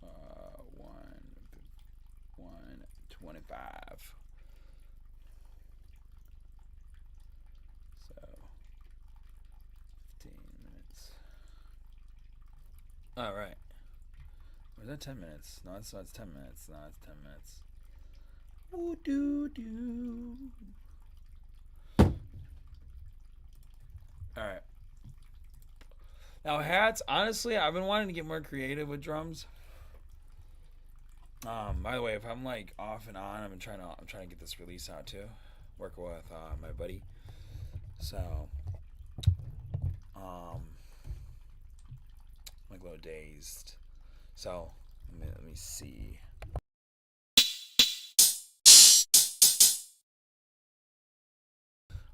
Uh, 1:25. So 15 minutes. All right. Or is that 10 minutes? No, it's 10 minutes. No, it's 10 minutes. Ooh, doo, doo. Alright. Now, hats, honestly, I've been wanting to get more creative with drums. By the way, if I'm like off and on, I'm trying to get this release out too. Working with my buddy. So, I'm like a little dazed. So, let me see.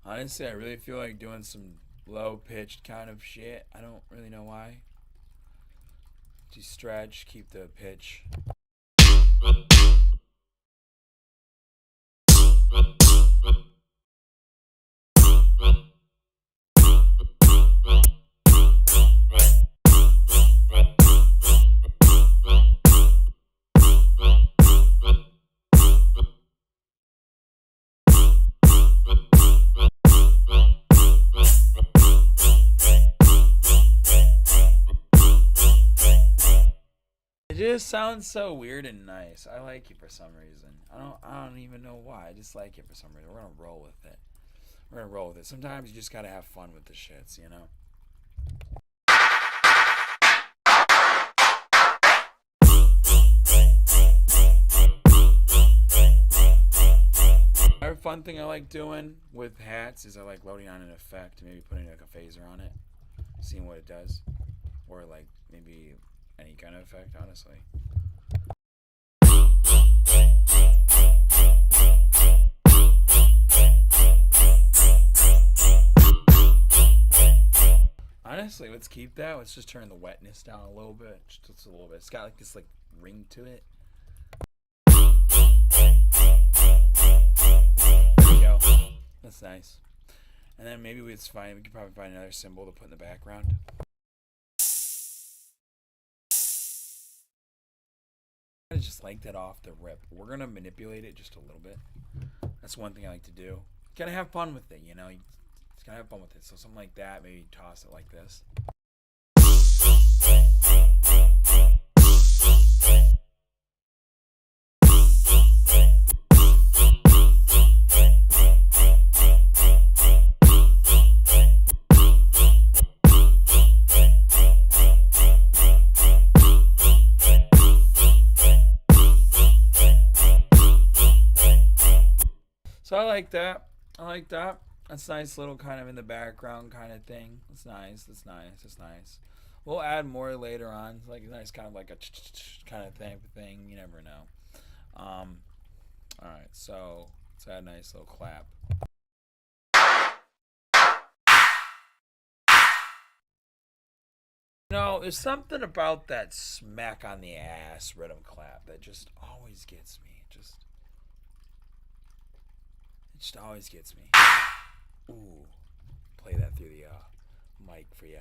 Honestly, I really feel like doing some low-pitched kind of shit. I don't really know why. Just stretch, keep the pitch. It just sounds so weird and nice. I like it for some reason. I don't even know why. I just like it for some reason. We're gonna roll with it. We're gonna roll with it. Sometimes you just gotta have fun with the shits, you know? Another fun thing I like doing with hats is I like loading on an effect, maybe putting like a phaser on it, seeing what it does, or like maybe any kind of effect, honestly. Honestly, let's keep that. Let's just turn the wetness down a little bit. Just a little bit. It's got like this like ring to it. There we go. That's nice. And then maybe it's fine. We could probably find another symbol to put in the background. I just like that off the rip. We're going to manipulate it just a little bit. That's one thing I like to do. You gotta have fun with it, you know? You just gotta have fun with it. So something like that, maybe toss it like this. So I like that. I like that. That's nice little kind of in the background kind of thing. That's nice. That's nice. That's nice. We'll add more later on. It's like a nice kind of like a kind of thing. You never know. All right. So let's add a nice little clap. You know, there's something about that smack on the ass rhythm clap that just always gets me. It just always gets me. Ooh, play that through the mic for you.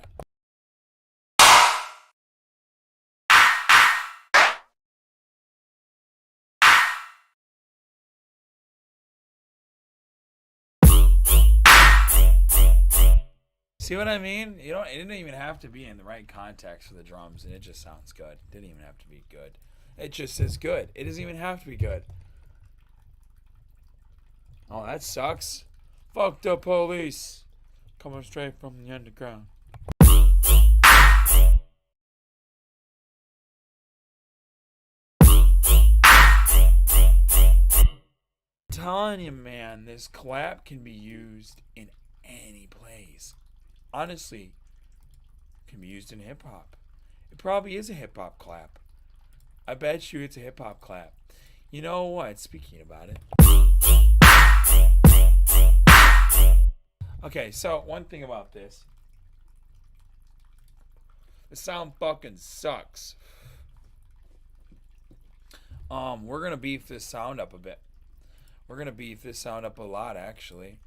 See what I mean? You don't. It didn't even have to be in the right context for the drums, and it just sounds good. It didn't even have to be good. It just is good. It doesn't even have to be good. Oh, that sucks. Fuck the police. Coming straight from the underground. I'm telling you, man, this clap can be used in any place. Honestly, it can be used in hip hop. It probably is a hip hop clap. I bet you it's a hip hop clap. You know what? Speaking about it. Okay, so one thing about this. The sound fucking sucks. We're gonna beef this sound up a bit. We're gonna beef this sound up a lot, actually.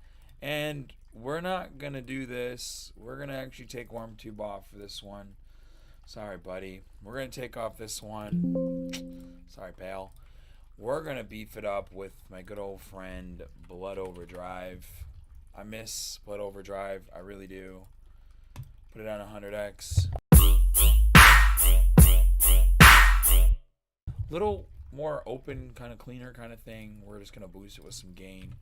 And we're not gonna do this. We're gonna actually take Warm Tube off for this one. Sorry, buddy. We're gonna take off this one. Sorry, pal. We're gonna beef it up with my good old friend Blood Overdrive. I miss Blood Overdrive. I really do. Put it on 100x. Little more open, kind of cleaner kind of thing. We're just gonna boost it with some gain.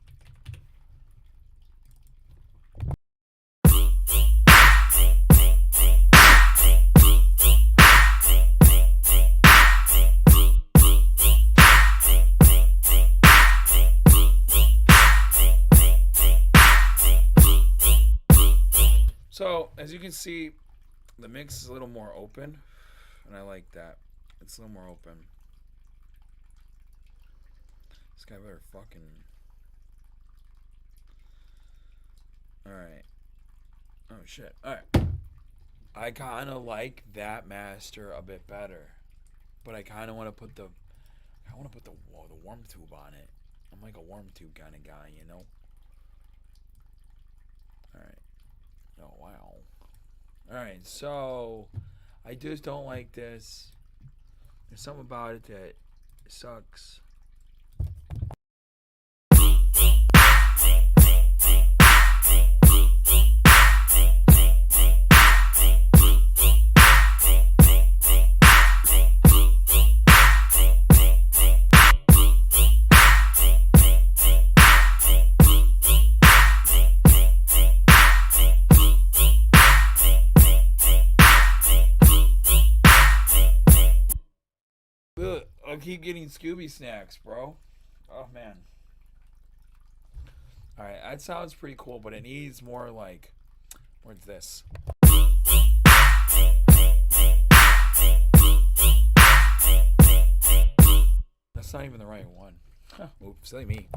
So, as you can see, the mix is a little more open, and I like that. It's a little more open. This guy better fucking... Alright. Oh, shit. Alright. I kind of like that master a bit better, but I kind of want to put the... I want to put the warm tube on it. I'm like a warm tube kind of guy, you know? Alright. Oh, wow. Alright, so I just don't like this. There's something about it that sucks. I keep getting Scooby snacks, bro. Oh, man. Alright, that sounds pretty cool, but it needs more like... Where's this? That's not even the right one. Huh, oops, silly me.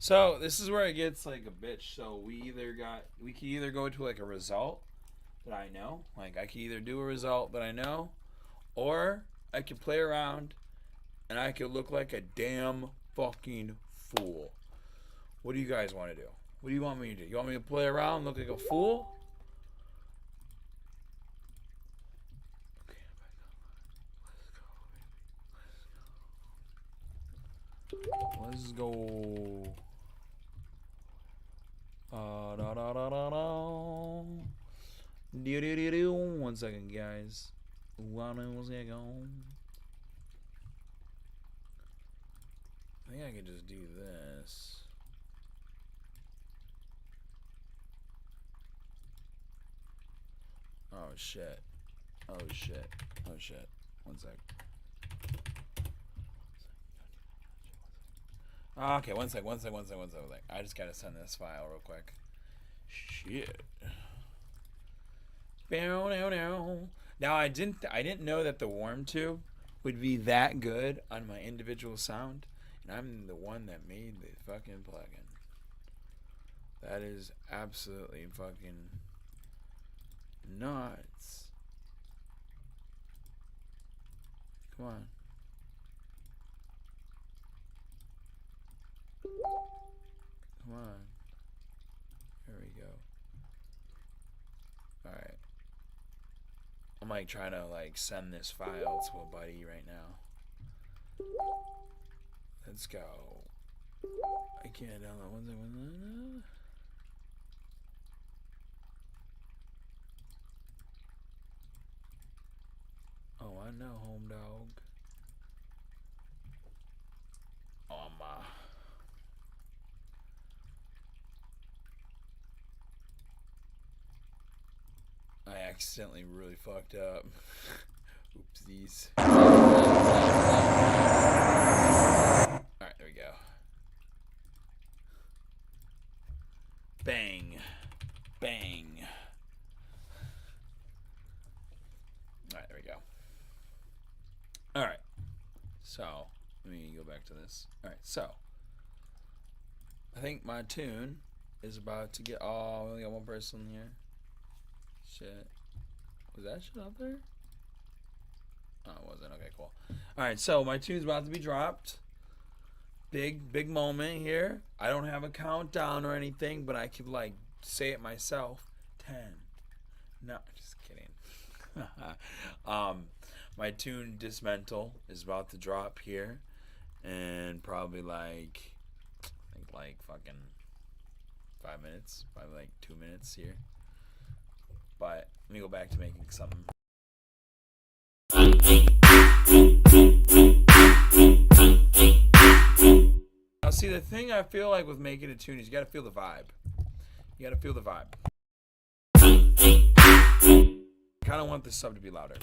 So this is where it gets like a bitch. So we can either go to like a result that I know, like I can either do a result that I know, or I can play around and I could look like a damn fucking fool. What do you guys want to do? What do you want me to do? You want me to play around, look like a fool? Let's go. Da da da da da. Do do do do. 1 second, guys. 1 second. I think I can just do this. Oh shit. Oh shit. Oh shit. 1 sec. Okay, 1 sec. I just gotta send this file real quick. Shit. Now I didn't know that the worm tube would be that good on my individual sound, and I'm the one that made the fucking plugin. That is absolutely fucking nuts. Come on. Come on. There we go. Alright. I'm like trying to like send this file to a buddy right now. Let's go. I can't download 1 second. Oh, I know, home dog. Oh my. I accidentally really fucked up. Oopsies. Alright, there we go. Bang. Bang. Alright, there we go. Alright. So, let me go back to this. Alright, so. I think my tune is about to get... Oh, we only got one person here. Shit. Was that shit out there? Oh, it wasn't. Okay, cool. Alright, so my tune's about to be dropped. Big moment here. I don't have a countdown or anything, but I could, like, say it myself. 10. No, just kidding. My tune, Dismental, is about to drop here. And probably, like, I think, like, fucking 5 minutes. Probably, like, 2 minutes here. But let me go back to making something. Now, see, the thing I feel like with making a tune is you gotta feel the vibe. You gotta feel the vibe. I kind of want this sub to be louder.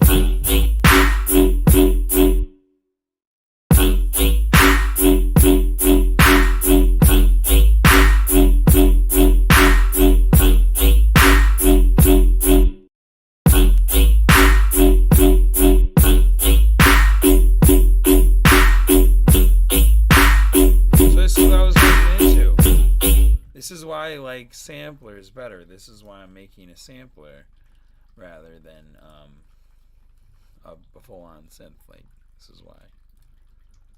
This is why I like samplers better. This is why I'm making a sampler rather than a full-on synth. Like, this is why.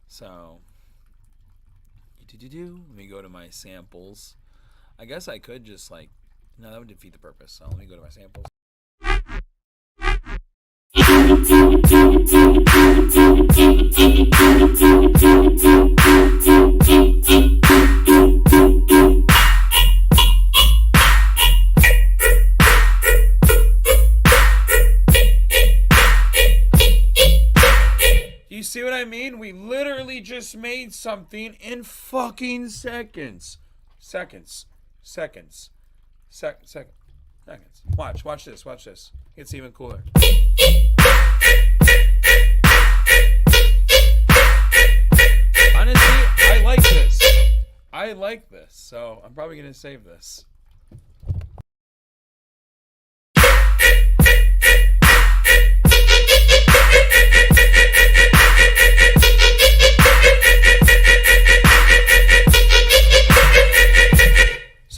So, let me go to my samples. I guess I could just like, no, that would defeat the purpose. So let me go to my samples. You see what I mean? We literally just made something in fucking seconds. Seconds. Watch this. It's even cooler. Honestly, I like this. So I'm probably gonna save this.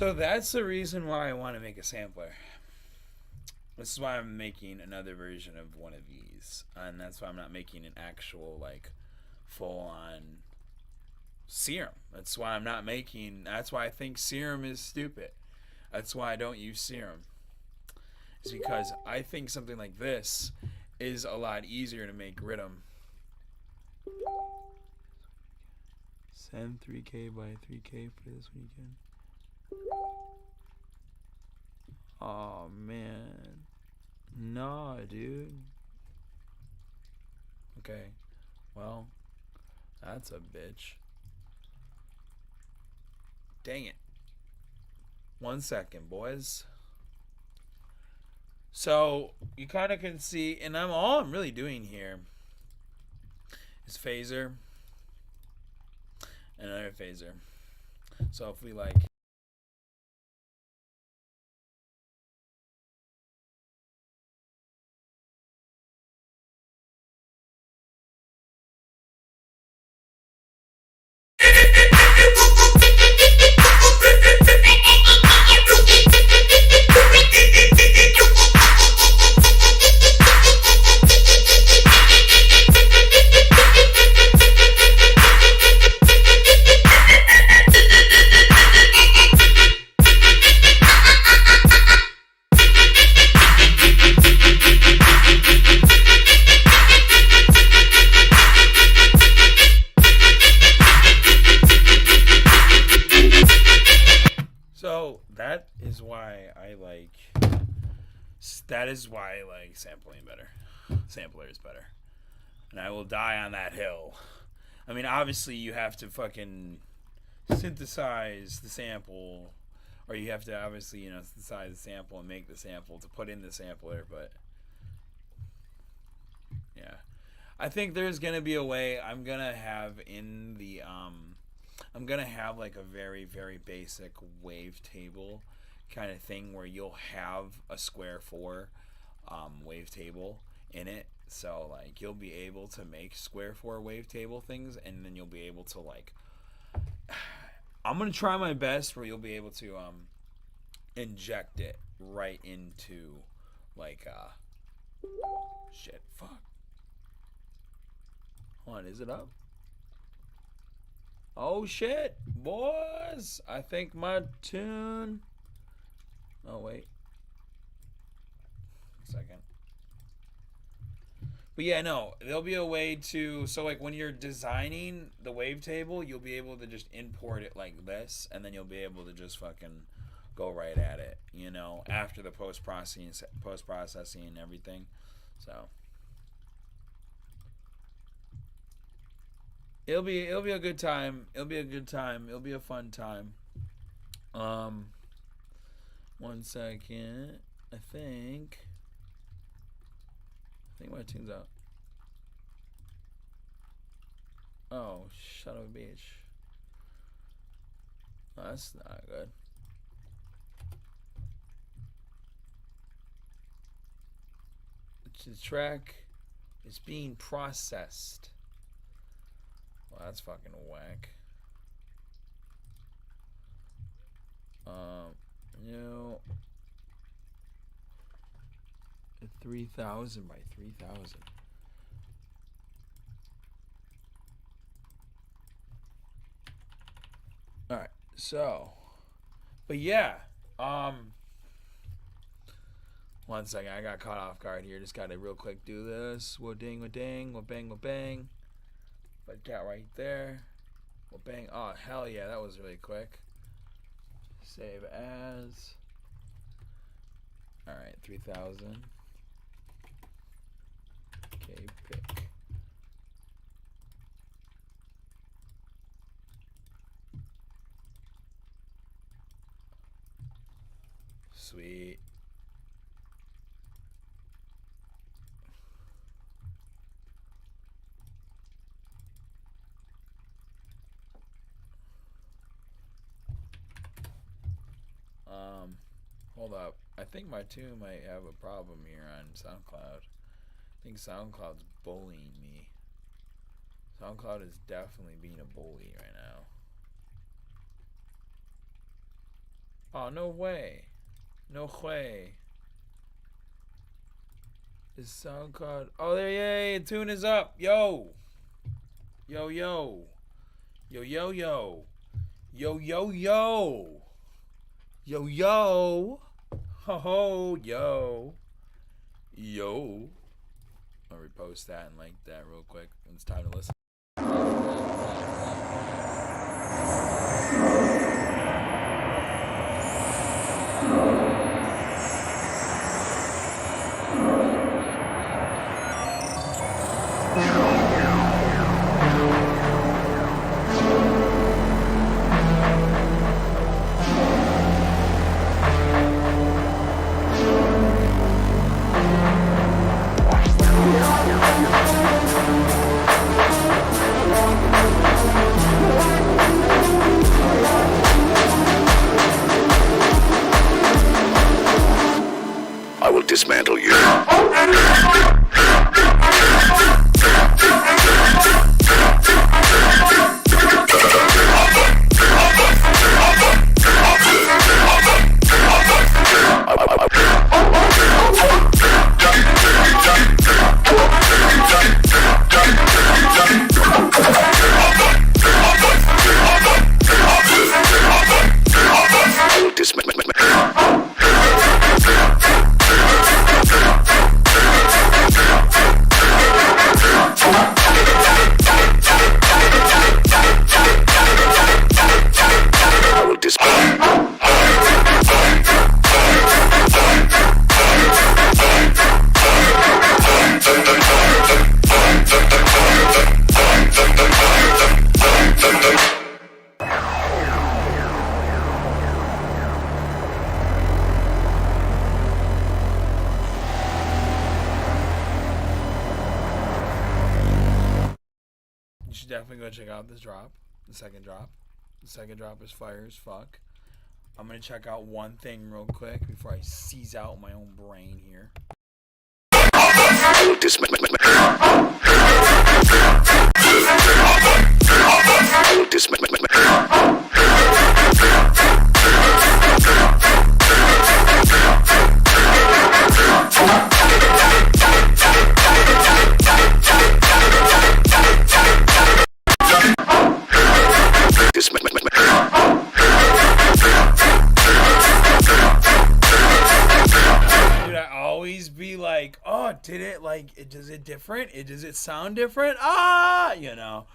So that's the reason why I want to make a sampler. This is why I'm making another version of one of these, and that's why I'm not making an actual like full-on serum. That's why I'm not making. That's why I think serum is stupid. That's why I don't use serum. It's because I think something like this is a lot easier to make riddim. Send 3K by 3K for this weekend. Oh man. Nah, dude. Okay. Well, that's a bitch. Dang it. 1 second, boys. So you kind of can see, and all I'm really doing here is phaser and another phaser. So if we like. So that is why I like. That is why I like sampling better. Sampler is better, and I will die on that hill. I mean, obviously you have to fucking synthesize the sample, or you have to obviously synthesize the sample and make the sample to put in the sampler. But yeah, I think there's gonna be a way. I'm gonna have in the I'm gonna have like a very, very basic wavetable kind of thing where you'll have a square 4 wavetable in it. So like you'll be able to make square 4 wavetable things, and then you'll be able to like. I'm gonna try my best where you'll be able to inject it right into like shit. Fuck. Hold on, is it up? Oh shit, boys! I think my tune. Oh wait, a second. But yeah, no, there'll be a way to. So like when you're designing the wavetable, you'll be able to just import it like this, and then you'll be able to just fucking go right at it. After the post processing and everything. So. It'll be a good time. It'll be a good time. It'll be a fun time. 1 second. I think my tune's out. Oh, shut up, bitch. Oh, that's not good. The track is being processed. Well, that's fucking whack. No. 3,000 by 3,000. All right. So, but yeah. 1 second. I got caught off guard here. Just gotta real quick do this. What ding, what ding, what bang, what bang. But got right there. What bang. Oh hell yeah, that was really quick. Save as. All right, 3,000. Okay, pick. Sweet. Hold up. I think my tune might have a problem here on SoundCloud. I think SoundCloud's bullying me. SoundCloud is definitely being a bully right now. Oh, no way. No way. Is SoundCloud. Oh, there, yay. The tune is up. Yo. Yo, yo. Yo, yo, yo. Yo, yo, yo. Yo, yo. Ho, ho, yo. Yo. I'll repost that and like that real quick. It's time to listen. I will dismantle you. You should definitely go check out this drop. The second drop. The second drop is fire as fuck. I'm gonna check out one thing real quick before I seize out my own brain here. Be like, oh, did it like does it different? Does it sound different? You know.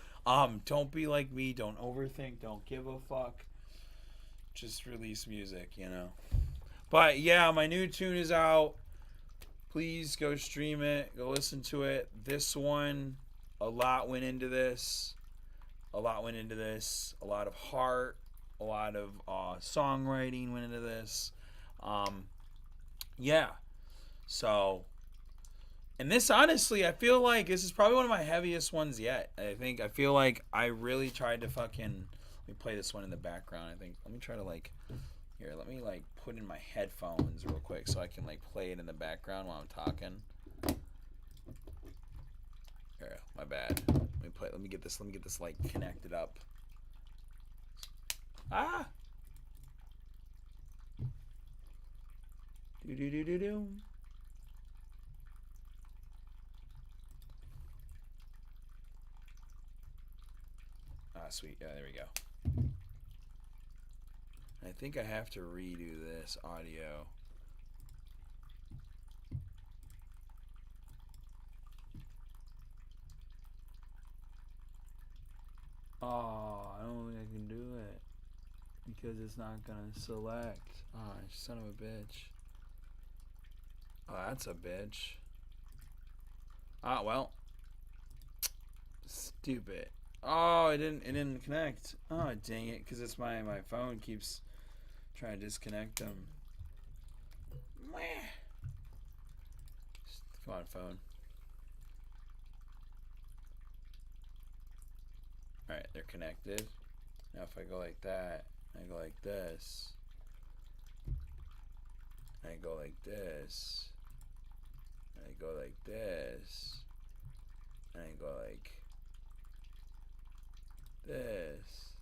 Don't be like me, don't overthink, don't give a fuck. Just release music, you know. But yeah, my new tune is out. Please go stream it, go listen to it. This one, a lot went into this. A lot went into this. A lot of heart, a lot of songwriting went into this. Yeah. So, and this honestly, I feel like this is probably one of my heaviest ones yet. I feel like I really tried to fucking, let me play this one in the background. Let me try to like, here, let me like put in my headphones real quick so I can like play it in the background while I'm talking. Here, my bad. Let me get this like connected up. Do. Sweet. Yeah, there we go. I think I have to redo this audio. Oh, I don't think I can do it because it's not gonna select. Oh, son of a bitch. Oh, that's a bitch. Well. Stupid. Oh, it didn't connect. Oh, dang it, because it's my phone keeps trying to disconnect them. Come on, phone. Alright, they're connected. Now if I go like that, I go like this. I go like this. I go like this. And I go like this.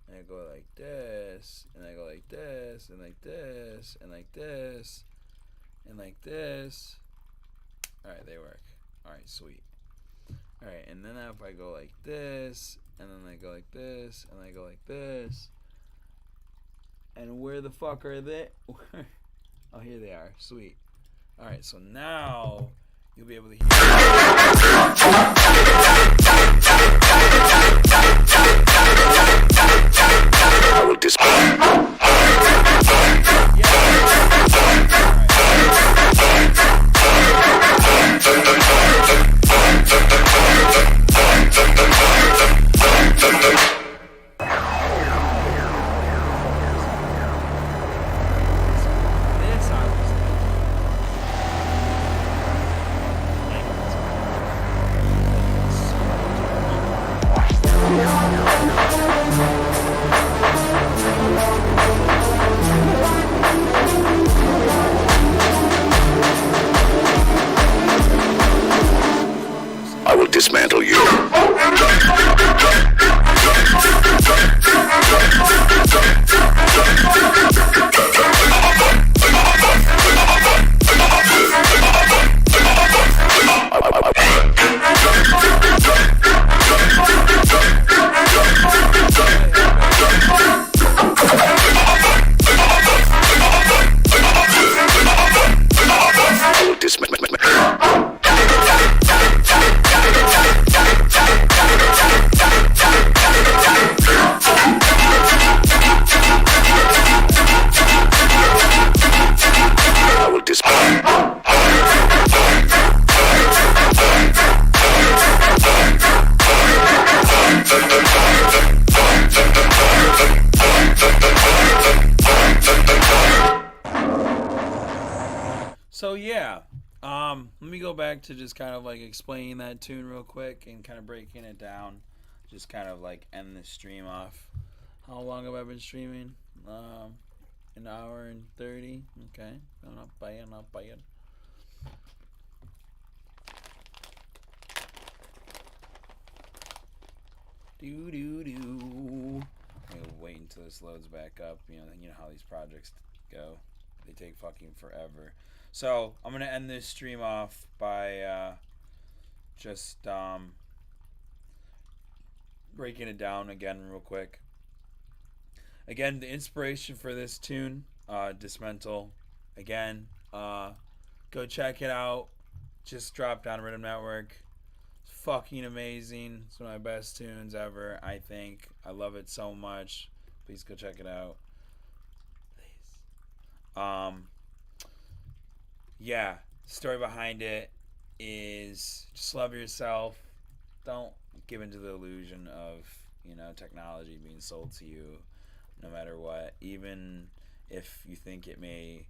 and I go like this, and I go like this, and like this, and like this, and like this. Alright, they work. Alright, sweet. Alright, and then if I go like this, and then I go like this, and I go like this, and where the fuck are they? Oh, here they are. Sweet. Alright, so now you'll be able to hear. I will dismantle. I will dismantle you. I will dismantle. I will dismantle. So yeah, let me go back to just kind of like explaining that tune real quick and kind of breaking it down. Just kind of like end the stream off. How long have I been streaming? An hour and 30. Okay, not bad, not bad. Do do do. I'm gonna wait until this loads back up. You know how these projects go. They take fucking forever. So I'm gonna end this stream off by just breaking it down again real quick. Again, the inspiration for this tune, Dismantle. Again, go check it out. Just dropped on Riddim Network. It's fucking amazing. It's one of my best tunes ever, I think. I love it so much. Please go check it out. Please. Yeah, the story behind it is just love yourself. Don't give into the illusion of, technology being sold to you no matter what, even if you think it may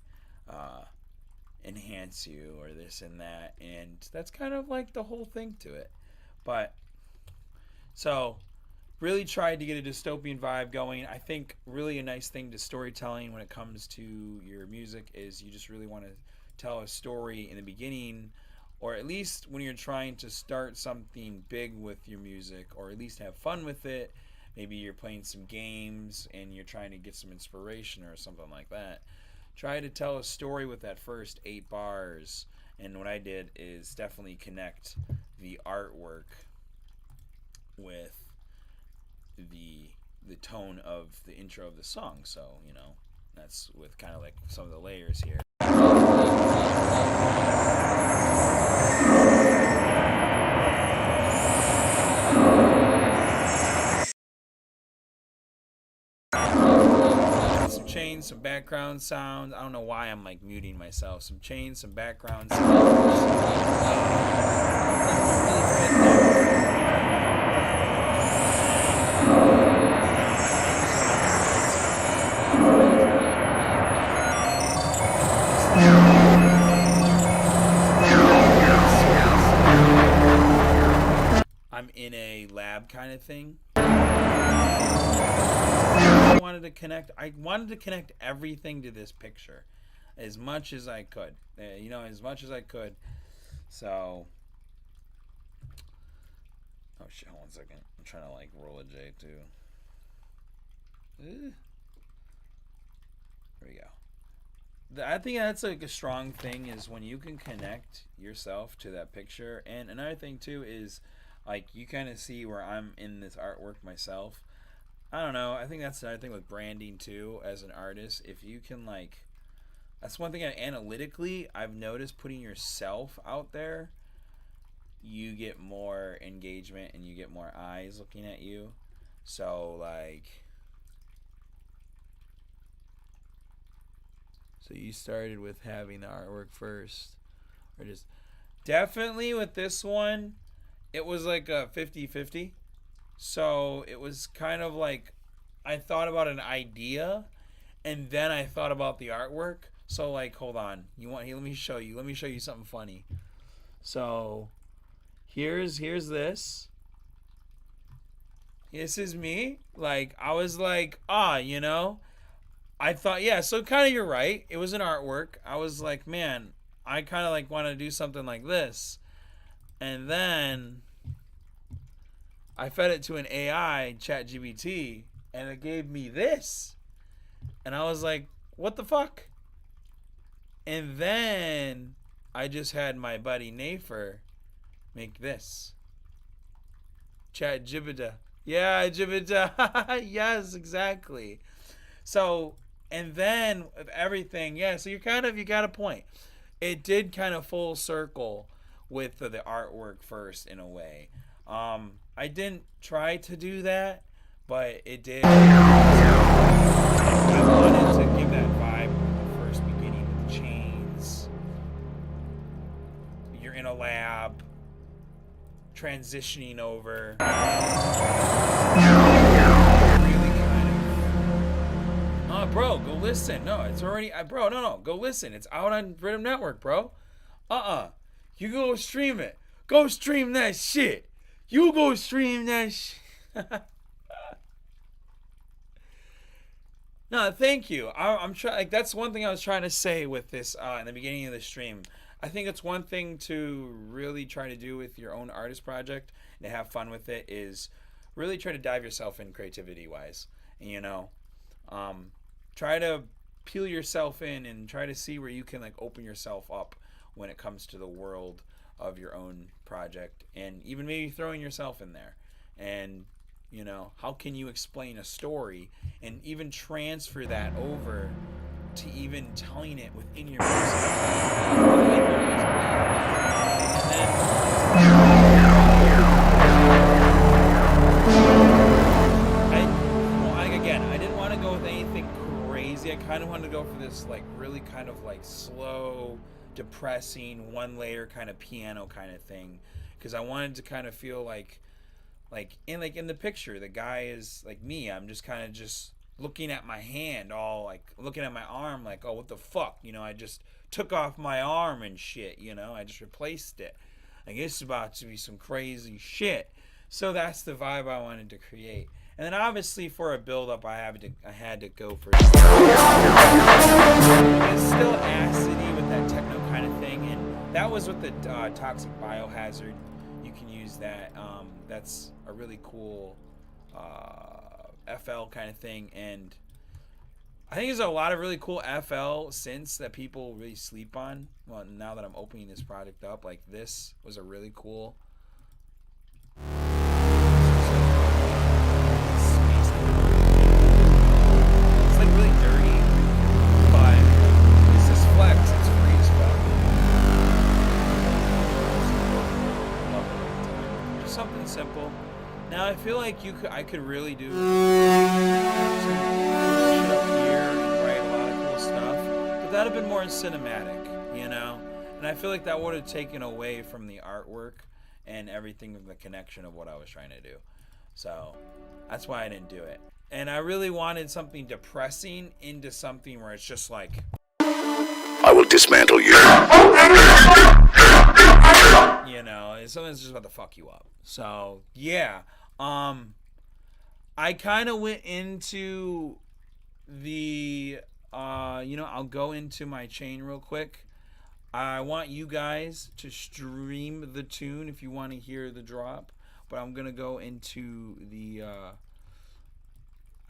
enhance you or this and that. And that's kind of like the whole thing to it. But so really tried to get a dystopian vibe going. I think really a nice thing to storytelling when it comes to your music is you just really want to tell a story in the beginning, or at least when you're trying to start something big with your music, or at least have fun with it. Maybe you're playing some games and you're trying to get some inspiration or something like that. Try to tell a story with that first 8 bars. And what I did is definitely connect the artwork with the tone of the intro of the song. So, that's with kind of like some of the layers here. Some chains, some background sounds. I don't know why I'm like muting myself. Some chains, some background I'm in a lab kind of thing. I wanted to connect everything to this picture as much as I could. As much as I could. So, oh shit, hold on a second. I'm trying to like roll a J too. There we go. I think that's like a strong thing is when you can connect yourself to that picture. And another thing too is like you kind of see where I'm in this artwork myself. I don't know. I think that's another thing with branding too as an artist. If you can like, that's one thing analytically I've noticed putting yourself out there, you get more engagement and you get more eyes looking at you. So like, so you started with having the artwork first, or just definitely with this one, it was like a 50-50. So it was kind of like I thought about an idea and then I thought about the artwork. So like, hold on. You want here, let me show you. Let me show you something funny. So here's this. This is me. Like I was like, you know, I thought, yeah, so kind of you're right. It was an artwork. I was like, man, I kind of like want to do something like this. And then I fed it to an AI, ChatGPT, and it gave me this. And I was like, what the fuck? And then I just had my buddy Nafer make this. ChatGPT. Yeah, GPT. Yes, exactly. So, and then with everything, yeah, so you got a point. It did kind of full circle with the artwork first in a way. I didn't try to do that, but it did. I wanted to give that vibe with the first beginning with the chains. You're in a lab, transitioning over. Bro, go listen. No, it's already, bro, no, go listen. It's out on Riddim Network, bro. You go stream it. Go stream that shit. You go stream that shit. No, thank you. I'm trying. Like that's one thing I was trying to say with this in the beginning of the stream. I think it's one thing to really try to do with your own artist project and to have fun with it is really try to dive yourself in creativity wise. And, you know, try to peel yourself in and try to see where you can like open yourself up when it comes to the world of your own project and even maybe throwing yourself in there. And you know, how can you explain a story and even transfer that over to even telling it within your music? I didn't want to go with anything crazy. I kind of wanted to go for this like really kind of like slow, depressing, one layer kind of piano kind of thing because I wanted to kind of feel like in the picture the guy is like me. I'm just kind of just looking at my hand, all like looking at my arm like, oh, what the fuck, you know, I just took off my arm and shit, you know, I just replaced it. Like it's about to be some crazy shit. So that's the vibe I wanted to create. And then obviously for a build up I had to go for it's still acidy with that techno kind of thing, and that was with the toxic biohazard. You can use that. That's a really cool FL kind of thing, and I think there's a lot of really cool FL synths that people really sleep on. Well, now that I'm opening this project up, like this was a really cool. It's like really dirty, but this is Flex. It's free as well. Just something simple. Now I feel like I could really do shit up here and write a lot of cool stuff, but that'd have been more cinematic, you know. And I feel like that would have taken away from the artwork and everything of the connection of what I was trying to do. So that's why I didn't do it. And I really wanted something depressing into something where it's just like, I will dismantle you. you know, it's something that's just about to fuck you up. So yeah, I kind of went into the, you know, I'll go into my chain real quick. I want you guys to stream the tune if you want to hear the drop, but I'm gonna go into the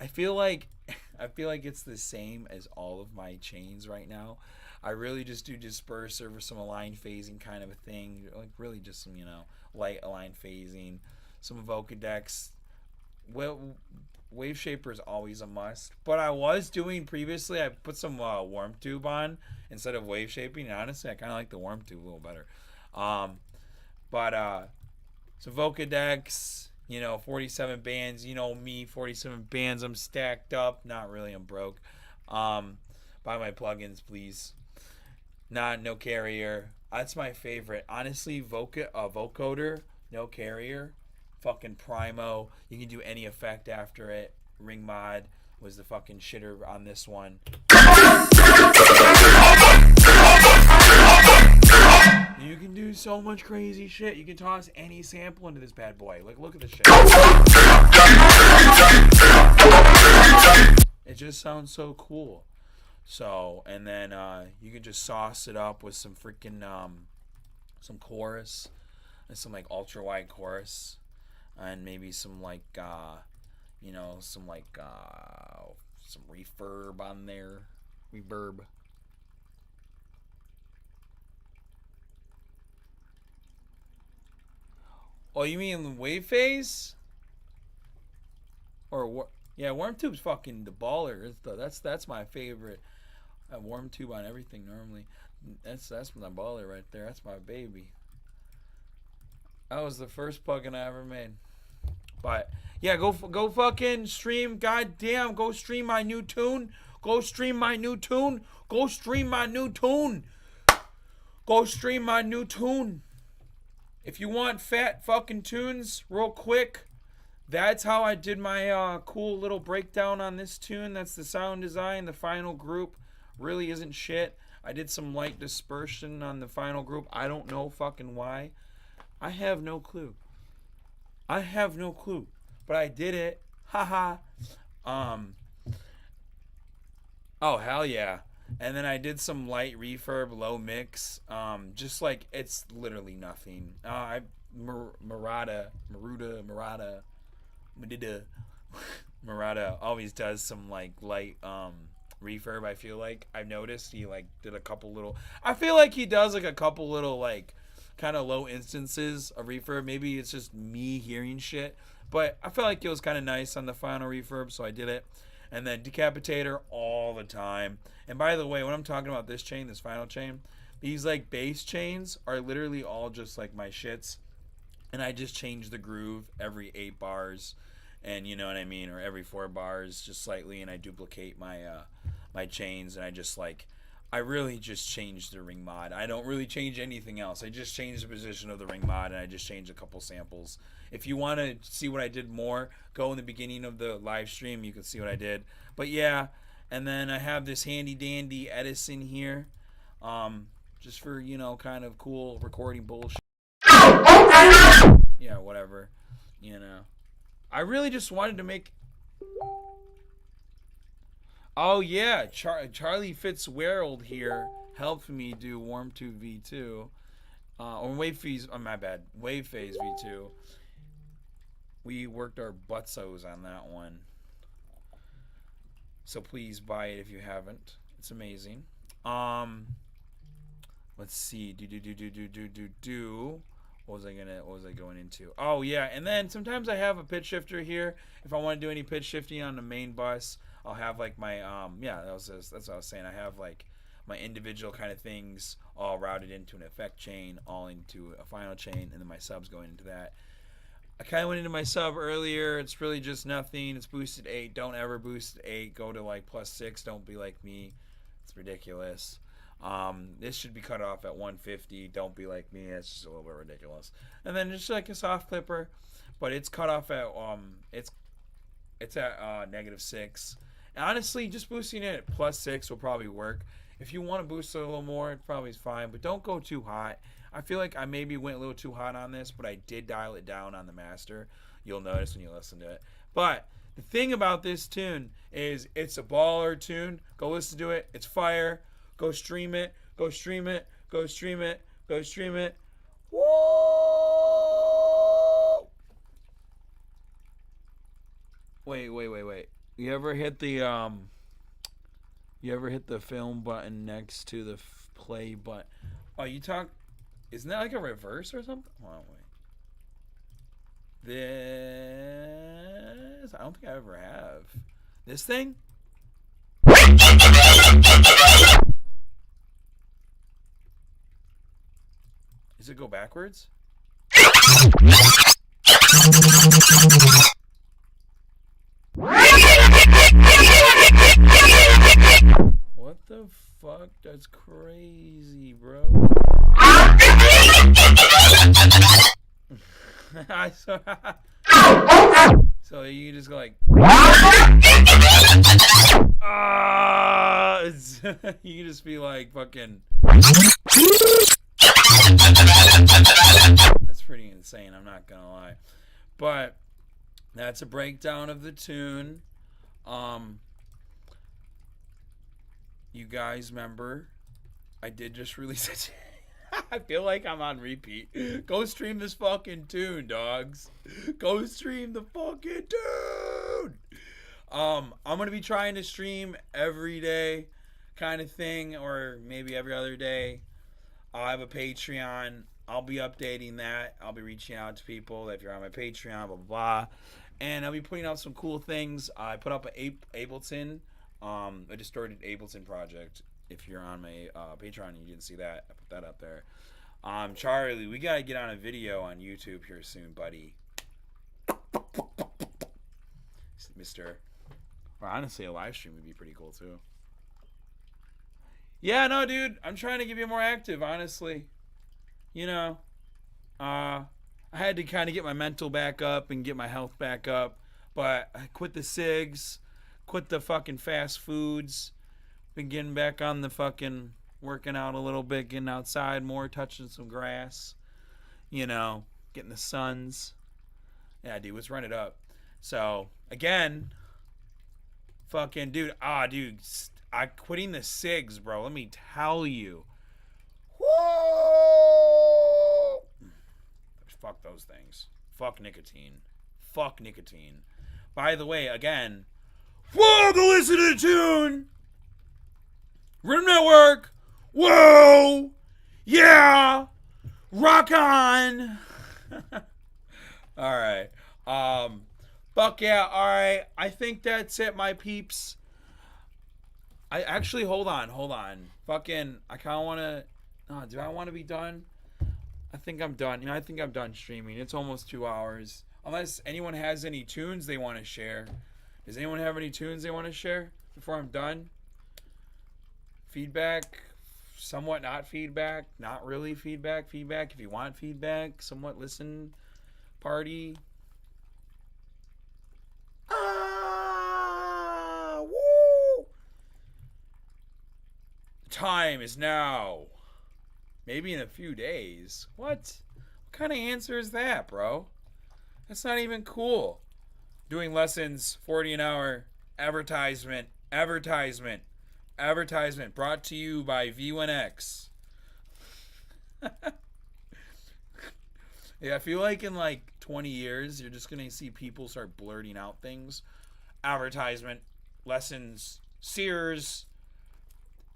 I feel like it's the same as all of my chains right now. I really just do disperser for some align phasing kind of a thing. Like really just some, light align phasing. Some Vocodex. Well, Wave Shaper is always a must. But I was doing previously, I put some Warm Tube on instead of Wave Shaping. And honestly, I kind of like the Warm Tube a little better. But so Vocodex, 47 bands. You know me, 47 bands. I'm stacked up. Not really, I'm broke. Buy my plugins, please. No carrier. That's my favorite. Honestly, vocoder, no carrier. Fucking primo. You can do any effect after it. Ring mod was the fucking shitter on this one. You can do so much crazy shit. You can toss any sample into this bad boy. Like, look at this shit. It just sounds so cool. So, and then you can just sauce it up with some freaking some chorus and some like ultra wide chorus, and maybe some like some reverb on there. Reverb. Oh, you mean wave phase? Or yeah, Worm Tube's fucking the baller. That's my favorite. I have Worm Tube on everything normally. That's my baller right there. That's my baby. That was the first plugin I ever made. But yeah, go fucking stream. Goddamn, go stream my new tune. Go stream my new tune. Go stream my new tune. Go stream my new tune. If you want fat fucking tunes, real quick, that's how I did my cool little breakdown on this tune. That's the sound design. The final group really isn't shit. I did some light dispersion on the final group. I don't know fucking why. I have no clue. But I did it. Haha. Oh, hell yeah. And then I did some light refurb, low mix. Just like, it's literally nothing. Murata always does some like light refurb. I feel like I've noticed he like did a couple little. I feel like he does like a couple little like kind of low instances of refurb. Maybe it's just me hearing shit, but I felt like it was kind of nice on the final refurb, so I did it. And then Decapitator all the time. And by the way, when I'm talking about this chain, this final chain, these like bass chains are literally all just like my shits. And I just change the groove every 8 bars, and you know what I mean, or every 4 bars just slightly, and I duplicate my my chains, and I really just change the ring mod. I don't really change anything else. I just change the position of the ring mod, and I just change a couple samples. If you want to see what I did more, go in the beginning of the live stream. You can see what I did. But yeah, and then I have this handy dandy Edison here, just for kind of cool recording bullshit. Yeah, whatever. I really just wanted to make. Oh yeah, Charlie Fitzgerald here helped me do Warm 2 V2, or Wave Phase. Oh, my bad, Wave Phase V2. We worked our buttsos on that one, so please buy it if you haven't. It's amazing. Let's see. What was I going into? Oh yeah, and then sometimes I have a pitch shifter here. If I want to do any pitch shifting on the main bus, I'll have like my that's what I was saying. I have like my individual kind of things all routed into an effect chain, all into a final chain, and then my subs going into that. I kind of went into my sub earlier. It's really just nothing. It's boosted 8. Don't ever boost 8. Go to like +6. Don't be like me. It's ridiculous. This should be cut off at 150. Don't be like me. It's just a little bit ridiculous. And then just like a soft clipper, but it's cut off at it's at -6. And honestly, just boosting it at +6 will probably work. If you want to boost it a little more, it probably is fine, but don't go too hot. I feel like I maybe went a little too hot on this, but I did dial it down on the master. You'll notice when you listen to it. But the thing about this tune is it's a baller tune. Go listen to it. It's fire. Go stream it. Go stream it. Go stream it. Go stream it. Woo! Wait. You ever hit the film button next to the play button? Oh, you talk. Isn't that like a reverse or something? Hold on, wait. This. I don't think I ever have. This thing? Does it go backwards? What the fuck? That's crazy, bro. So you just go like, you just be like fucking. That's pretty insane, I'm not gonna lie. But that's a breakdown of the tune. You guys remember I did just release it. I feel like I'm on repeat. Go stream this fucking tune, dogs. Go stream the fucking tune. I'm gonna be trying to stream every day, kind of thing, or maybe every other day. I'll have a Patreon. I'll be updating that. I'll be reaching out to people if you're on my Patreon, blah blah blah. And I'll be putting out some cool things. I put up a Ableton, a distorted Ableton project. If you're on my Patreon and you didn't see that, I put that up there. Charlie, we gotta get on a video on YouTube here soon, buddy. Mister. Or honestly, a live stream would be pretty cool too. Yeah, no, dude. I'm trying to get you more active, honestly. You know, I had to kind of get my mental back up and get my health back up. But I quit the cigs, quit the fucking fast foods. Been getting back on the fucking working out a little bit, getting outside more, touching some grass. You know, getting the suns. Yeah, dude, let's run it up. So, again, fucking, dude, I quitting the cigs, bro. Let me tell you. Whoa! Fuck those things. Fuck nicotine. Fuck nicotine. By the way, again, whoa, go listen to the tune. Riddim Network. Whoa. Yeah. Rock on. All right. Fuck yeah. All right. I think that's it, my peeps. I actually, hold on. Fucking, I kind of want to, do I want to be done? I think I'm done. You know, I think I'm done streaming. It's almost 2 hours. Unless anyone has any tunes they want to share. Does anyone have any tunes they want to share before I'm done? Feedback, somewhat not feedback, not really feedback. Feedback if you want feedback, somewhat listen party. Woo! Time is now. Maybe in a few days. What kind of answer is that, bro? That's not even cool. Doing lessons, 40 an hour, advertisement, brought to you by V1X. Yeah, I feel like in like 20 years, you're just going to see people start blurting out things. Advertisement, lessons, Sears,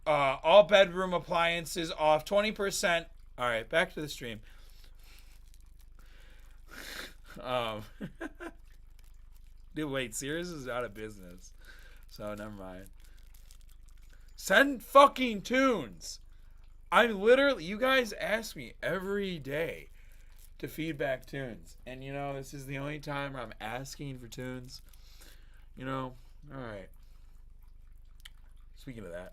all bedroom appliances off 20%. All right, back to the stream. Dude, wait, Sears is out of business. So, never mind. Send fucking tunes. You guys ask me every day to feedback tunes. And, you know, this is the only time where I'm asking for tunes. You know, alright. Speaking of that.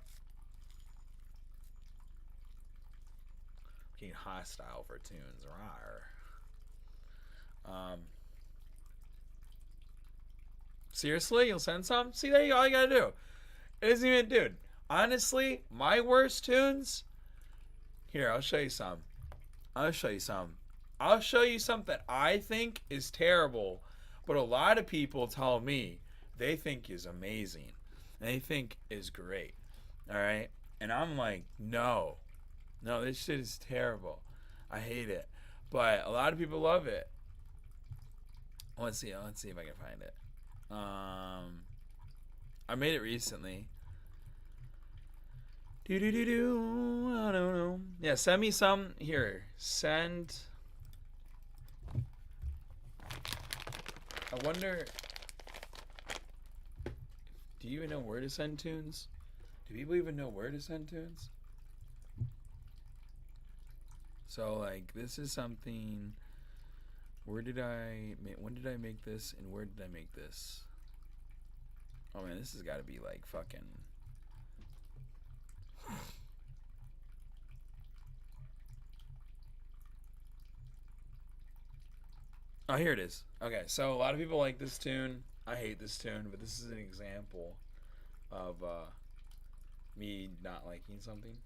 Getting hostile for tunes. Rawr. Seriously? You'll send some? See, there you go. All you gotta do. It isn't even, dude. Honestly, my worst tunes. Here, I'll show you some. I'll show you something I think is terrible, but a lot of people tell me they think is amazing. They think is great. Alright? And I'm like, no. No, this shit is terrible. I hate it. But a lot of people love it. Let's see if I can find it. I made it recently. Do do do do. I don't know. Yeah, send me some here. Send. I wonder. Do you even know where to send tunes? Do people even know where to send tunes? So like, this is something. When did I make this, and where did I make this? Oh man, this has got to be like fucking. Oh, here it is. Okay, so a lot of people like this tune. I hate this tune, but this is an example of me not liking something.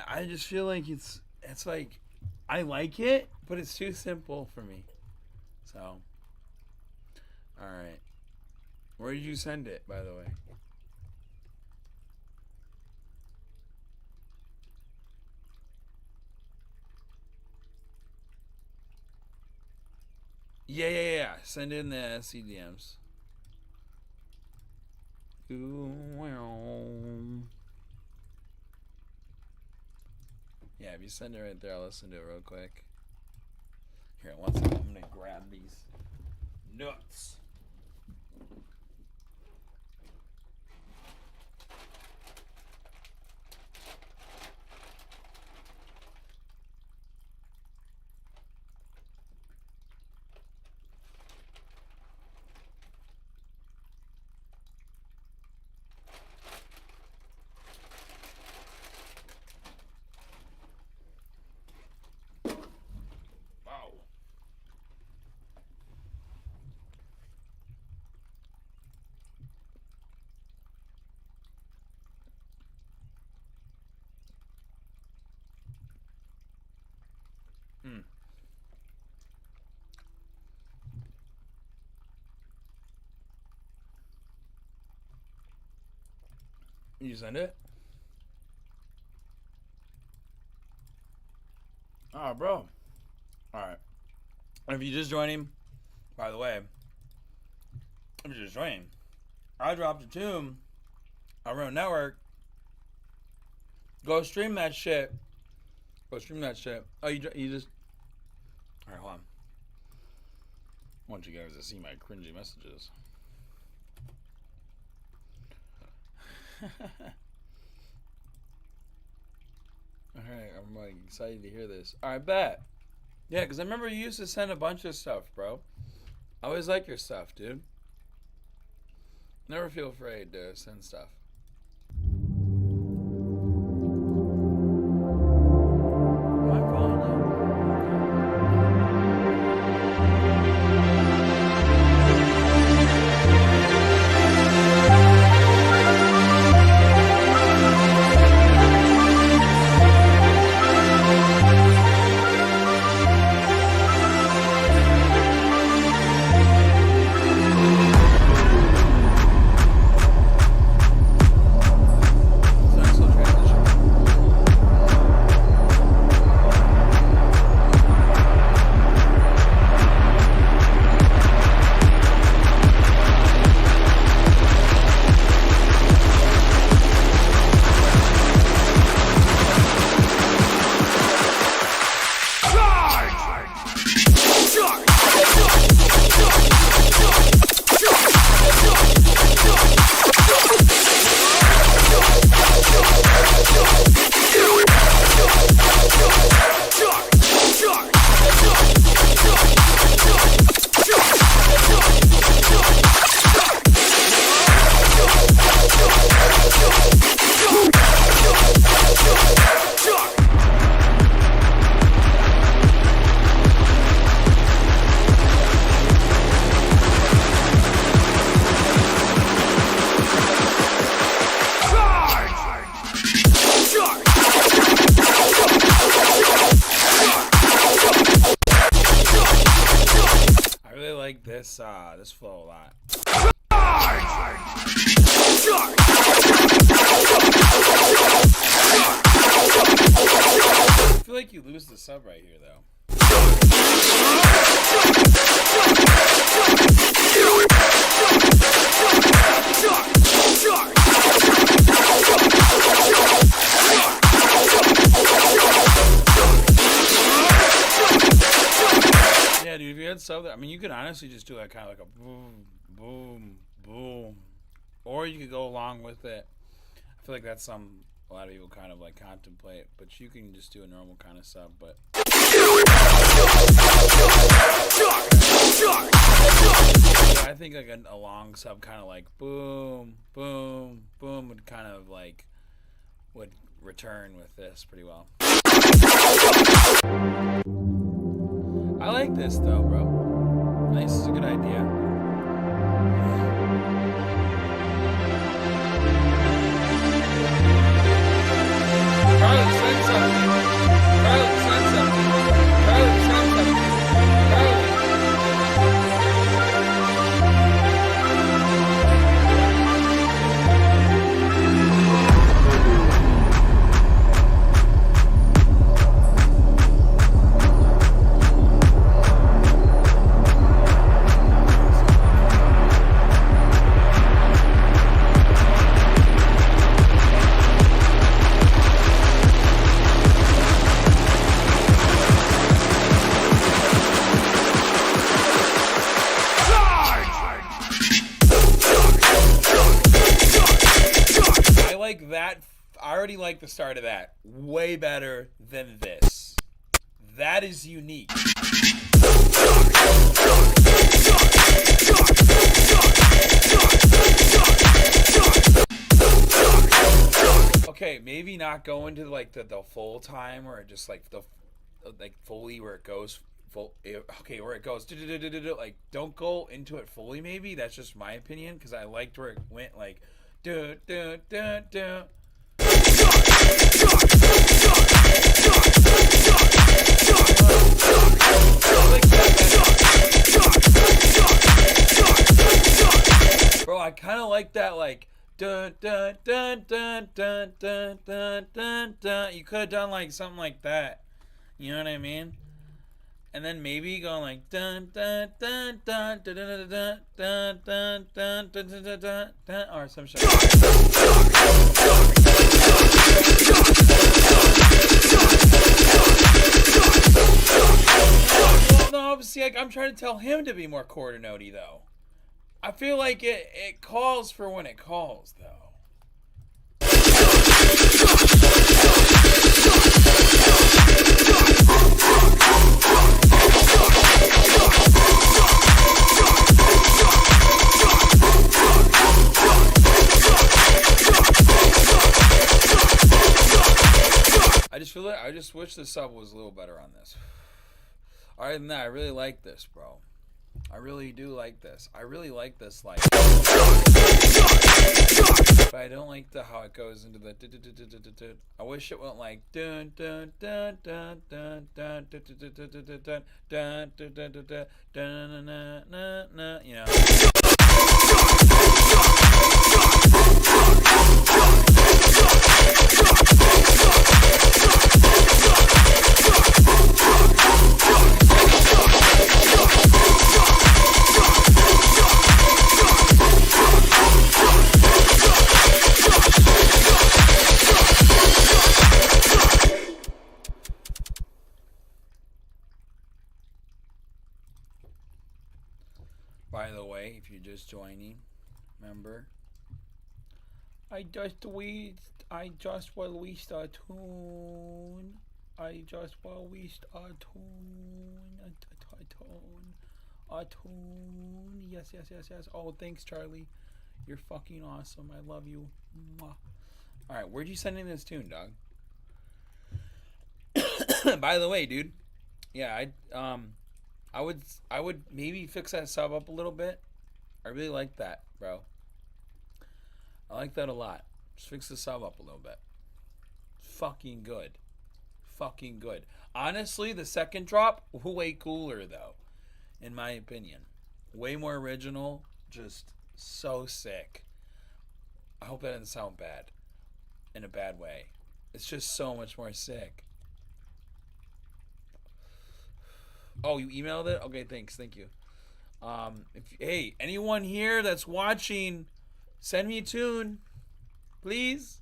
I just feel like it's like I like it, but it's too simple for me. So, all right. Where did you send it, by the way? Yeah. Send in the CDMs. Yeah, if you send it right there, I'll listen to it real quick. Here, one second. I'm gonna grab these nuts. You send it? Oh, bro. Alright. If you just joining, by the way, if you're just joining, I dropped a tune on Real Network. Go stream that shit. Oh, you just... Alright, hold on. I want you guys to see my cringy messages. Alright, I'm like excited to hear this. Alright, bet. Yeah, because I remember you used to send a bunch of stuff, bro. I always like your stuff, dude. Never feel afraid to send stuff. this flow a lot. I feel like you lose the sub right here, though. Yeah, dude, if you had sub, I mean, you could honestly just do like kind of like a boom, boom, boom, or you could go along with it. I feel like that's a lot of people kind of like contemplate, but you can just do a normal kind of sub. But I think like a long sub, kind of like boom, boom, boom, would kind of like would return with this pretty well. I like this though, bro. This is a good idea. Carly, send something. Carly, send something. Carly, send something. Carly. I already like the start of that way better than this. That is unique. Okay, maybe not go into like the full time or just like the like fully where it goes full. Okay, where it goes like don't go into it fully. Maybe that's just my opinion because I liked where it went like do do do do. Bro, I kind of like that, like dun dun dun dun dun dun dun dun dun. You could have done like something like that. You know what I mean? And then maybe going like dun dun dun dun dun dun dun dun dun dun dun dun dun dun or some shit. No, see, like I'm trying to tell him to be more quarter notey though. I feel like it calls for when it calls though. I just feel like I just wish the sub was a little better on this. Other than that, I really like this, bro. I really do like this. I really like this, like. But I don't like how it goes into the. I wish it went like dun dun dun dun dun dun dun dun dun dun dun dun dun, you know. By the way, if you're just joining, remember, I just released a tune. A tune. Yes. Oh, thanks, Charlie. You're fucking awesome. I love you. Mwah. All right, where'd you send in this tune, dog? By the way, dude. Yeah, I would maybe fix that sub up a little bit. I really like that, bro. I like that a lot. Just fix the sub up a little bit. Fucking good. Honestly, the second drop, way cooler though, in my opinion. Way more original. Just so sick. I hope that doesn't sound bad. In a bad way. It's just so much more sick. Oh, you emailed it? Okay, thanks. Thank you. Hey, anyone here that's watching, send me a tune, please.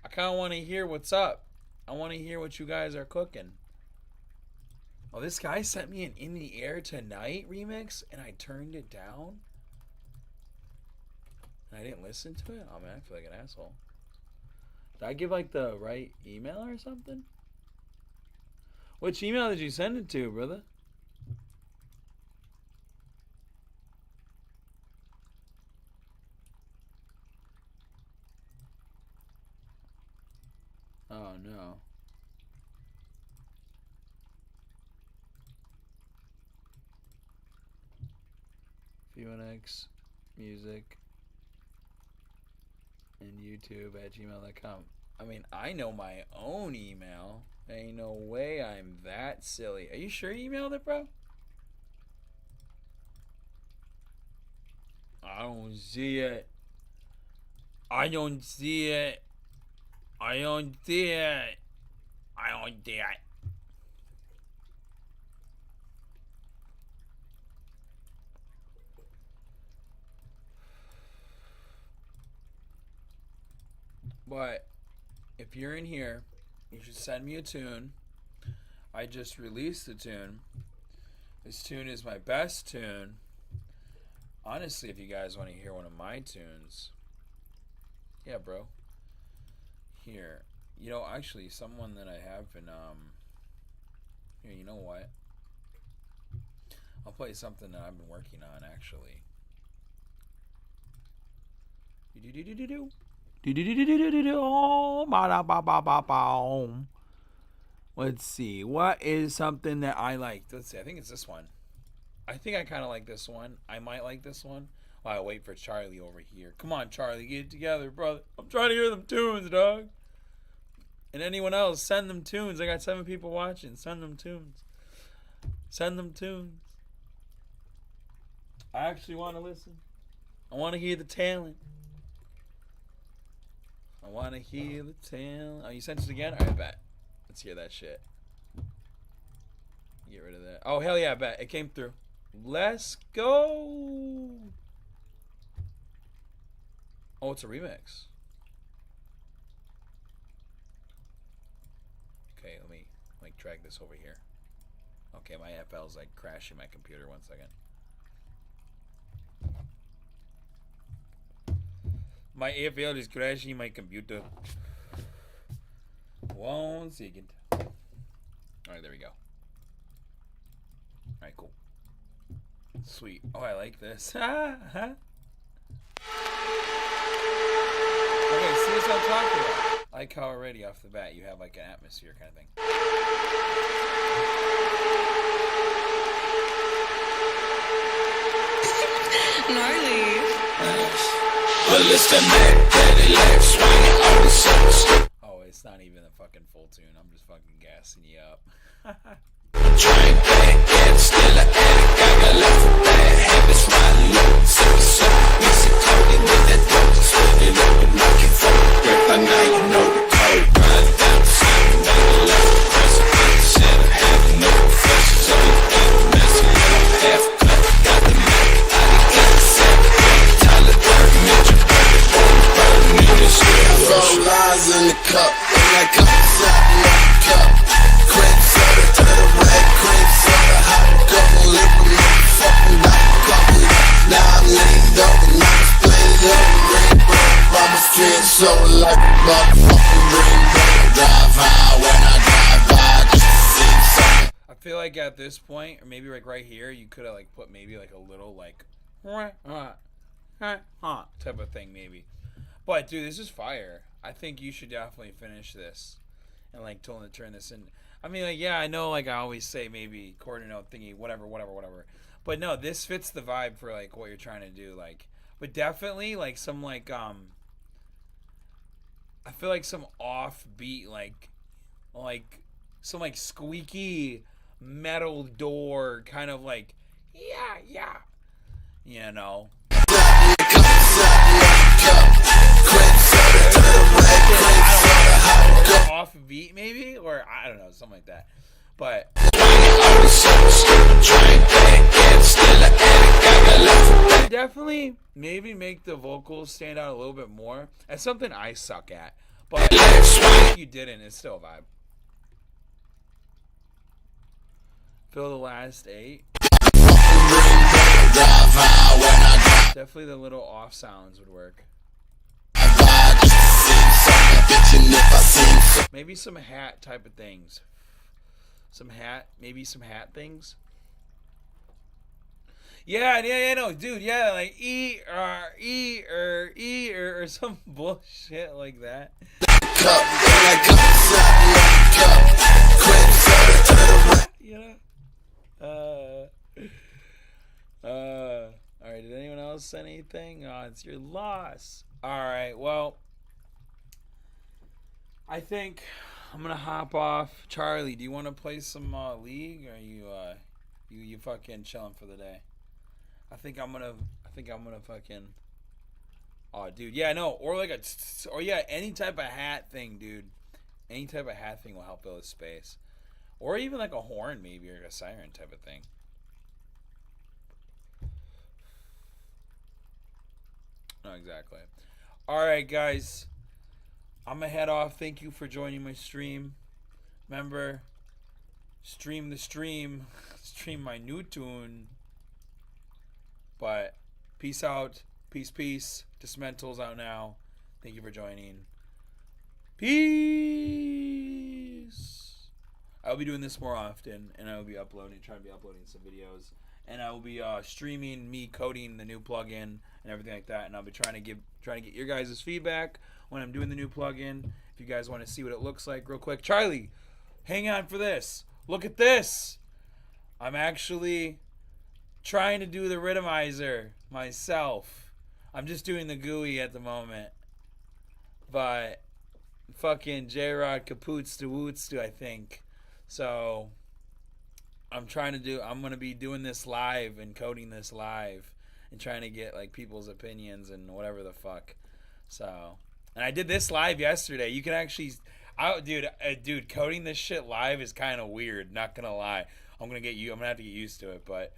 I kind of want to hear what's up. I want to hear what you guys are cooking. Oh, this guy sent me an In the Air Tonight remix, and I turned it down. And I didn't listen to it? Oh, man, I feel like an asshole. Did I give, like, the right email or something? Which email did you send it to, brother? Oh, no. Phoenix Music and YouTube at gmail.com. I mean, I know my own email. Ain't no way I'm that silly. Are you sure you emailed it, bro? I don't see it. I don't see it. I don't see it. I don't see it. But if you're in here, you should send me a tune. I just released the tune. This tune is my best tune. Honestly, if you guys want to hear one of my tunes, yeah, bro. Here, you know, actually, someone that I have been here. You know what? I'll play something that I've been working on actually. Let's see. What is something that I liked? Let's see. I think it's this one. I think I kind of like this one. I might like this one. While I wait for Charlie over here. Come on, Charlie, get it together, brother. I'm trying to hear them tunes, dog. And anyone else, send them tunes. I got 7 people watching. Send them tunes. Send them tunes. I actually want to listen. I want to hear the talent. I want to hear the talent. Oh, you sent it again? Alright, bet. Let's hear that shit. Get rid of that. Oh, hell yeah, bet. It came through. Let's go. Oh, it's a remix. Okay, let me like drag this over here. Okay, my FL's like crashing my computer. 1 second. My AFL is crashing my computer. 1 second. Alright, there we go. Alright, cool. Sweet. Oh, I like this. Okay, see what I'm talking about. I like how already off the bat you have like an atmosphere kind of thing. Gnarly. Well, it's the Mac Daddy Life swinging on the surface. Oh, it's not even a fucking full tune. I'm just fucking gassing you up. Trying back and still an addict. I got love for bad habits. Riding low, so mix it coated with that dope. Split it open, knock it from the grip. By now you know the code. Ride down the side, down the left. Press it, get the center. Have no profession, so you ain't messing. Half cut, got the Mac. I got the set. Tyler Durden, Mitchell, Burden, Niggas, yeah. Roll lines in the cup. And that cup is out in the cup. Cream soda to the red, cream soda. Hot couple, liquor, motherfucking like a couple. Now I'm leaned over, now I'm split up. Green bird, mama street, so like a motherfucking green bird. Drive high when I drive by, just to see something. I feel like at this point, or maybe like right here, you could have like put maybe like a little like type of thing maybe. But dude, this is fire. I think you should definitely finish this and like turn this in. I mean, like, yeah, I know, like I always say maybe quarter note thingy, whatever. But no, this fits the vibe for like what you're trying to do. Like, but definitely like some like I feel like some offbeat like some like squeaky metal door kind of like yeah you know. Off beat maybe, or I don't know, something like that. But definitely maybe make the vocals stand out a little bit more. That's something I suck at. But if you didn't, it's still a vibe. Fill the last 8. Definitely the little off sounds would work. Maybe some hat type of things. Maybe some hat things. Yeah, no, dude, yeah, like or some bullshit like that. You know? Alright, did anyone else send anything? Oh, it's your loss. Alright, well, I think I'm gonna hop off. Charlie, do you want to play some League, or you fucking chilling for the day? I think I'm gonna fucking. Oh, dude, yeah, no, or like or yeah, any type of hat thing, dude. Any type of hat thing will help fill the space, or even like a horn, maybe, or a siren type of thing. No, exactly. All right, guys. I'm going to head off. Thank you for joining my stream. Remember, stream the stream. Stream my new tune. But peace out. Peace. Dismental's out now. Thank you for joining. Peace. I'll be doing this more often, and I will be trying to be uploading some videos. And I will be streaming me coding the new plugin and everything like that. And I'll be trying to get your guys' feedback when I'm doing the new plugin. If you guys want to see what it looks like real quick. Charlie, hang on for this. Look at this. I'm actually trying to do the riddimizer myself. I'm just doing the GUI at the moment. But fucking J-Rod Kapoots to Woots to, I think. So I'm going to be doing this live and coding this live and trying to get like people's opinions and whatever the fuck. So, and I did this live yesterday. You can actually, dude, coding this shit live is kind of weird. Not gonna lie. I'm gonna have to get used to it. But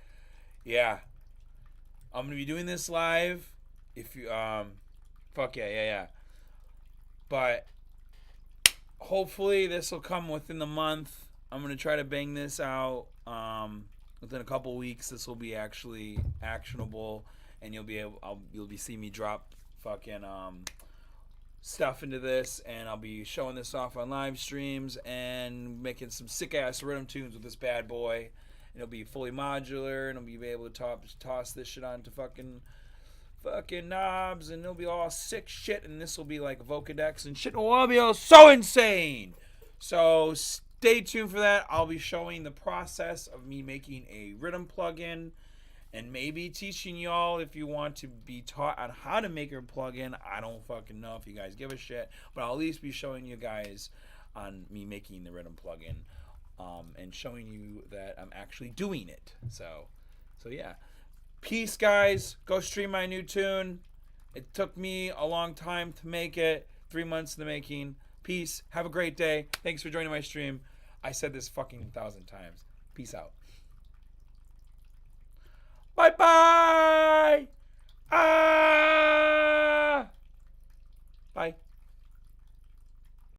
yeah, I'm gonna be doing this live. If you, fuck yeah. But hopefully this will come within the month. I'm gonna try to bang this out. Within a couple weeks, this will be actually actionable, and you'll be seeing me drop fucking stuff into this, and I'll be showing this off on live streams and making some sick ass rhythm tunes with this bad boy. And it'll be fully modular, and I'll be able to toss this shit onto fucking knobs, and it'll be all sick shit. And this will be like Vocodex and shit. It'll all be all so insane. So stay tuned for that. I'll be showing the process of me making a rhythm plugin, and maybe teaching y'all if you want to be taught on how to make a plugin. I don't fucking know if you guys give a shit, but I'll at least be showing you guys on me making the rhythm plugin, and showing you that I'm actually doing it. So yeah. Peace, guys. Go stream my new tune. It took me a long time to make it. 3 months in the making. Peace. Have a great day. Thanks for joining my stream. I said this fucking 1,000 times. Peace out. Bye-bye. Bye.